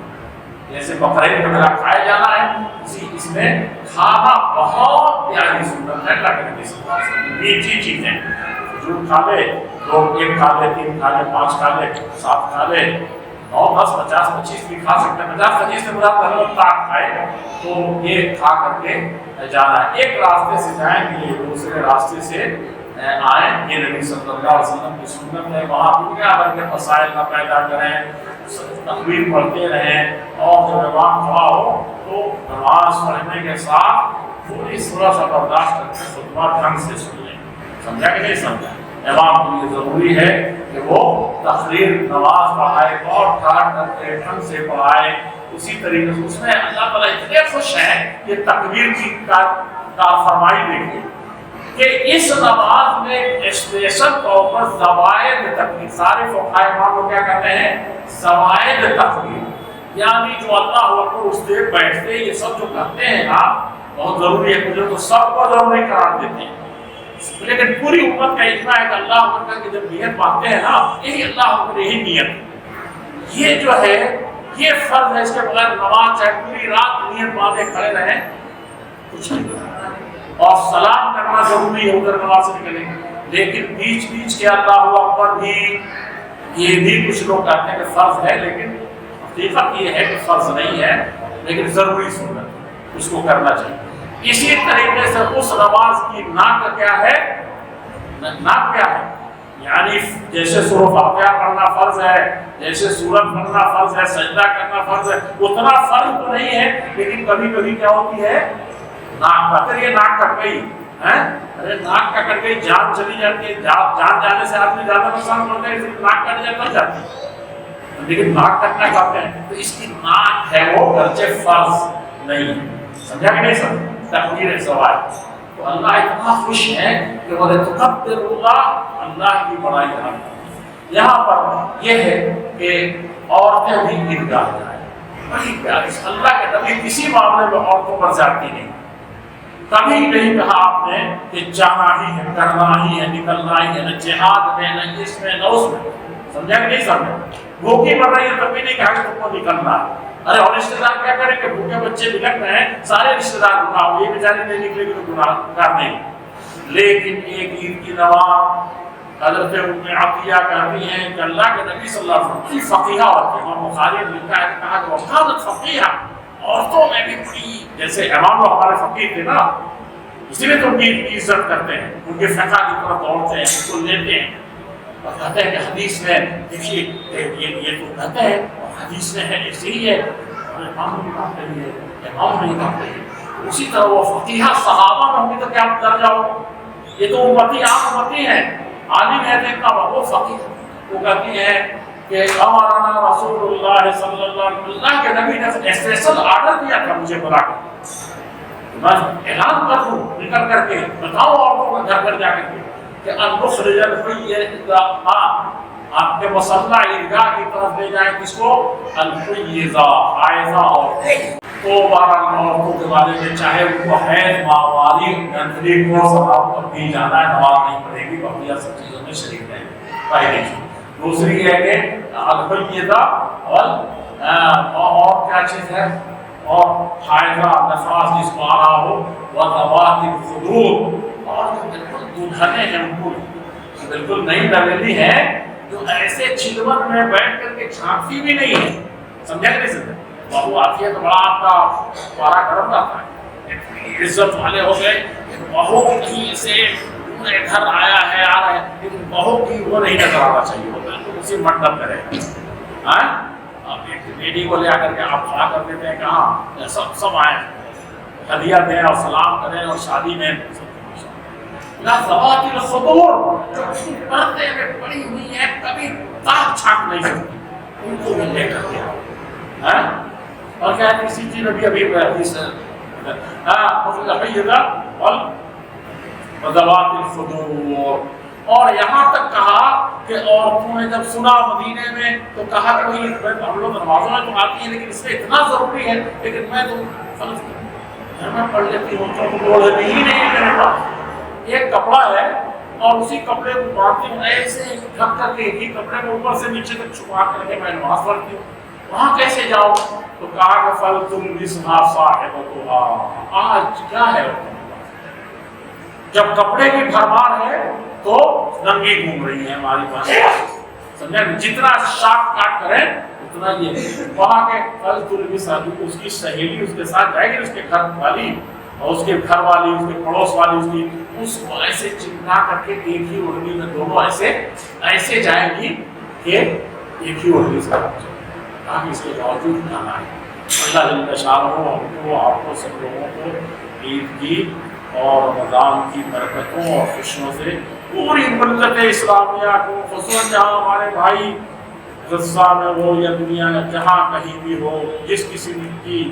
Speaker 1: جیسے بقرعید میں کھائے جانا ہے، اسی اس میں کھانا بہت پیاری سنت ہے، اللہ کے نبی صلی اللہ علیہ وسلم میٹھی چیزیں، کھجور کھا لے، 2 1 کھا لے، 3 کھا لے، 5 کھا لے، 7 کھا لے، 9 10 50 25 بھی کھا سکتے ہیں، 50 25 سے مراد غلط تاک کھائے تو یہ کھا کر کے جانا ہے۔ ایک راستے سے جائیں گے، دوسرے راستے سے آئیں، یہ نبی صلی اللہ علیہ وسلم کی سنت ہے۔ وہاں دنیا بھر کے مسائل نہ پیدا کریں، تقریر پڑھتے رہیں، اور جب امام کھڑا ہو تو نماز پڑھنے کے ساتھ پوری سورہ سا برداشت کر کے خطبہ ڈھنگ سے سن لیں، سمجھا کہ نہیں سمجھا؟ امام کے لیے ضروری ہے کہ وہ تقریر نماز پڑھائے اور ٹھہر کر کے ڈھنگ سے پڑھائے، اسی طریقے سے اس میں اللہ تعالیٰ اتنے خوش ہیں کہ تکبیر کی کارفرمائی دیکھیے کہ اس نماز میں اسپیشل طور پر زوائد تکبیر، سارے فقہاء امام لوگ کیا کہتے ہیں؟ زوائد تکبیر، یعنی جو اللہ اکبر اٹھتے بیٹھتے یہ سب جو کرتے ہیں آپ بہت ضروری ہے، مجھے تو سب کو ضروری قرار دیتے ہیں، لیکن پوری امت کا اجماع ہے کہ اللہ اکبر کی جب نیت باندھتے ہیں نا، یہی اللہ اکبر یہی نیت، یہ جو ہے یہ فرض ہے، اس کے بغیر نماز چاہے پوری رات نیت باندھے کھڑے رہیں کچھ نہیں، اور سلام کرنا ضروری ہے ادھر نماز سے نکلیں گے، لیکن بیچ بیچ کے اللہ اکبر بھی یہ بھی کچھ لوگ کہتے ہیں کہ فرض ہے، لیکن حقیقت یہ ہے کہ فرض نہیں ہے، لیکن ضروری سنت اس کو کرنا چاہیے۔ اسی طریقے سے اس نماز کی ناک کیا ہے؟ ناک کیا ہے؟ یعنی جیسے سورہ فاتحہ پڑھنا فرض ہے، جیسے سورت پڑھنا فرض ہے، سجدہ کرنا فرض ہے، اتنا فرض تو نہیں ہے، لیکن کبھی کبھی کیا ہوتی ہے؟ ناک پکڑ، یہ ناک کٹ گئی ہے، ارے ناک کا کٹ گئی، جان چلی جاتی ہے، جان جانے سے آدمی زیادہ نقصان ہوتا ہے، اس لیے ناک کٹ جائے تو جاتی ہے، لیکن ناک کٹنا چاہتے ہیں تو اس کی ناک ہے وہ گرچہ فرض نہیں ہے، سمجھا کہ نہیں سمجھا؟ تقدیر سوال تو اللہ اتنا خوش ہے کہ وہ تکبر اللہ، اللہ کی بڑائی کرتے۔ یہاں پر یہ ہے کہ عورتیں بھی عیدگاہ جائیں، بڑی پیاری، اللہ کے نبی کسی معاملے میں عورتوں پر زیادتی نہیں، کبھی نہیں کہا آپ نے کہ جانا ہی ہے، کرنا ہی ہے، نکلنا ہی ہے، نہ جہاد میں، نہ اس میں، نہ اس میں، سمجھا کہ نہیں سمجھا؟ بھوکی مر رہی ہے تب بھی نہیں کہا کہ تم کو نکلنا ہے، ارے اور رشتے دار کیا کریں کہ بھوکے بچے بلک رہے ہیں، سارے رشتے دار گناہ ہوئے، یہ بیچاری نہیں نکلے گی تو گناہ نہیں، لیکن ایک عید کی نماز حضرت ام عطیہ کہتی ہیں کہ اللہ کے نبی صلی اللہ علیہ وسلم کی فقیہہ ہوتے ہیں، بخاری نے لکھا ہے، کہا کہ وقالت فقیہہ، عورتوں میں بھی بڑی، جیسے امام لوگ ہمارے فقیہ تھے نا، اسی لیے تو ان کی عزت کرتے ہیں، ان کے فقہ کی طرف دوڑتے ہیں، ان کو لیتے ہیں اور کہتے ہیں کہ حدیث میں دیکھیے یہ تو کہتے ہیں اور حدیث میں ہے ایسے ہی ہے، اور امام نے کہا کہ امام نے کہا کہ اسی طرح وہ فقیہہ صحابہ میں ہوں گے تو کیا درجہ ہو، یہ تو امتی عام امتی ہیں، عالم ہے دیکھنا وہ فقیہ، وہ کہتی ہیں کہ ہمارا رسول اللہ صلی اللہ علیہ وسلم، اللہ کے نبی نے اسپیشل آرڈر دیا تھا مجھے بلا کے، میں اعلان کر دوں نکل کر کے بتاؤ عورتوں کو گھر گھر جا کر کے کہ المخرج الحیضہ، آپ کے مسلح عیدگاہ کی طرف لے جائیں کس کو؟ الحیضہ، حائضہ عورتیں، تو 12 عورتوں کے بارے میں چاہے ان کو حیض ماہواری گندگی کو سلام پر بھی جانا ہے، نماز نہیں پڑھے گی، بقیہ سب چیزوں میں شریک رہیں گے، پہلی چیز۔ دوسری یہ ہے کہ الحیضہ اور کیا چیز ہے؟ اور حائضہ نفاس جس کو آ رہا ہو، وذوات الخدور، اور جو بالکل دلہنیں ہیں، ان کو بالکل نئی نویلی ہے، جو ایسے چلون میں بیٹھ کر کے جھانکتی بھی نہیں ہے، سمجھا کہ نہیں سمجھا؟ بہو آتی ہے تو بڑا آپ کا پارا گرم رہتا ہے، اتنی عزت والے ہو گئے، بہو کہیں سے پورے گھر آیا ہے، آ رہا ہے، لیکن بہو کی وہ نہیں نظر آنا چاہیے، وہ بالکل اسی منڈپ میں رہے گا، ایک لیڈی کو لے آ کر کے آپ کھڑا کر دیتے ہیں کہ ہاں سب آئے ہدیہ دیں اور سلام کریں اور شادی میں ذوات الخدور، جو پردے میں پڑی ہوئی ہے، کبھی تاک چھانک نہیں سکتی، ان کو بھی لے کر کے اور کیا ہے کسی چیز میں بھی حدیث ہے الحیضہ وذوات الخدور، اور یہاں تک کہا کہ عورتوں نے جب سنا مدینے میں تو کہا کہ ہم لوگ نمازوں میں تو آتی ہیں لیکن اس میں اتنا ضروری ہے، لیکن میں تو فرض گھر میں پڑھ لیتی ہوں تو اوڑھنی ہی نہیں ہے میرے پاس، ایک کپڑا ہے اور اسی کپڑے کو باندھتی ہوں ایسے ڈھک کر کے، ایک ہی کپڑے کو اوپر سے نیچے تک چھپا کر کے میں نماز پڑھتی ہوں، وہاں کیسے جاؤ؟ تو کہا کہ فَلْتُلْبِسْهَا صَاحِبَتُهَا، آج کیا ہے جب کپڑے کی بھرمار ہے تو ننگی گھوم رہی ہے ہماری پاس، سمجھا؟ جتنا شارٹ کاٹ کریں اتنا یہ وہاں کے فَلْتُلْبِسْهَا، اس کی سہیلی اس کے ساتھ جائے گی، اس کے گھر والی اور اس کے گھر والی، اس کے پڑوس والی، اس کو ایسے چمٹا کر کے ایک ہی اوڑھنی میں دونوں ایسے جائیں گی کہ ایک ہی اوڑھنی سے تاکہ اس کے باوجود جانا ہے۔ اللہ جل شانہ ہم کو، آپ کو، سب لوگوں کو عید کی اور رمضان کی برکتوں اور خوشیوں سے پوری ملت اسلامیہ کو، خصوصاً جہاں ہمارے بھائی غزہ میں ہو یا دنیا میں جہاں کہیں بھی ہو، جس کسی کی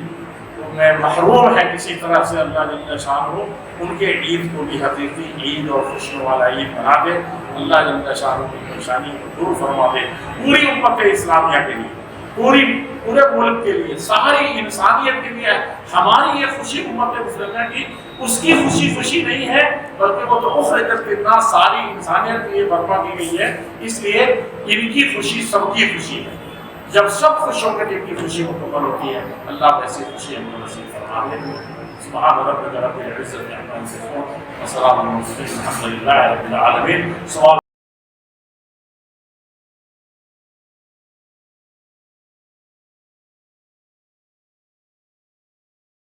Speaker 1: میں محروم ہے کسی طرح سے، اللہ جل شانہ ہو ان کے عید کو بھی حقیقی عید اور خوشیوں والا عید بنا دے، اللہ جل شانہ کی پریشانی کو دور فرما دے، پوری امت اسلامیہ کے لیے، پورے ملک کے لیے، ساری انسانیت کے لیے۔ ہماری یہ خوشی امت مسلمہ کی، اس کی خوشی نہیں ہے بلکہ وہ تو اخرجت للناس، ساری انسانیت کے لیے برپا کی گئی ہے، اس لیے ان کی خوشی سب کی خوشی ہے، جب سب خوش ہو کر ان کی خوشی مکمل ہوتی ہے، اللہ ایسی خوشی ہم کو نصیب فرما دے۔ سبحان ربک رب العزۃ عما یصفون وسلام علی المرسلین والحمد للہ رب العالمین۔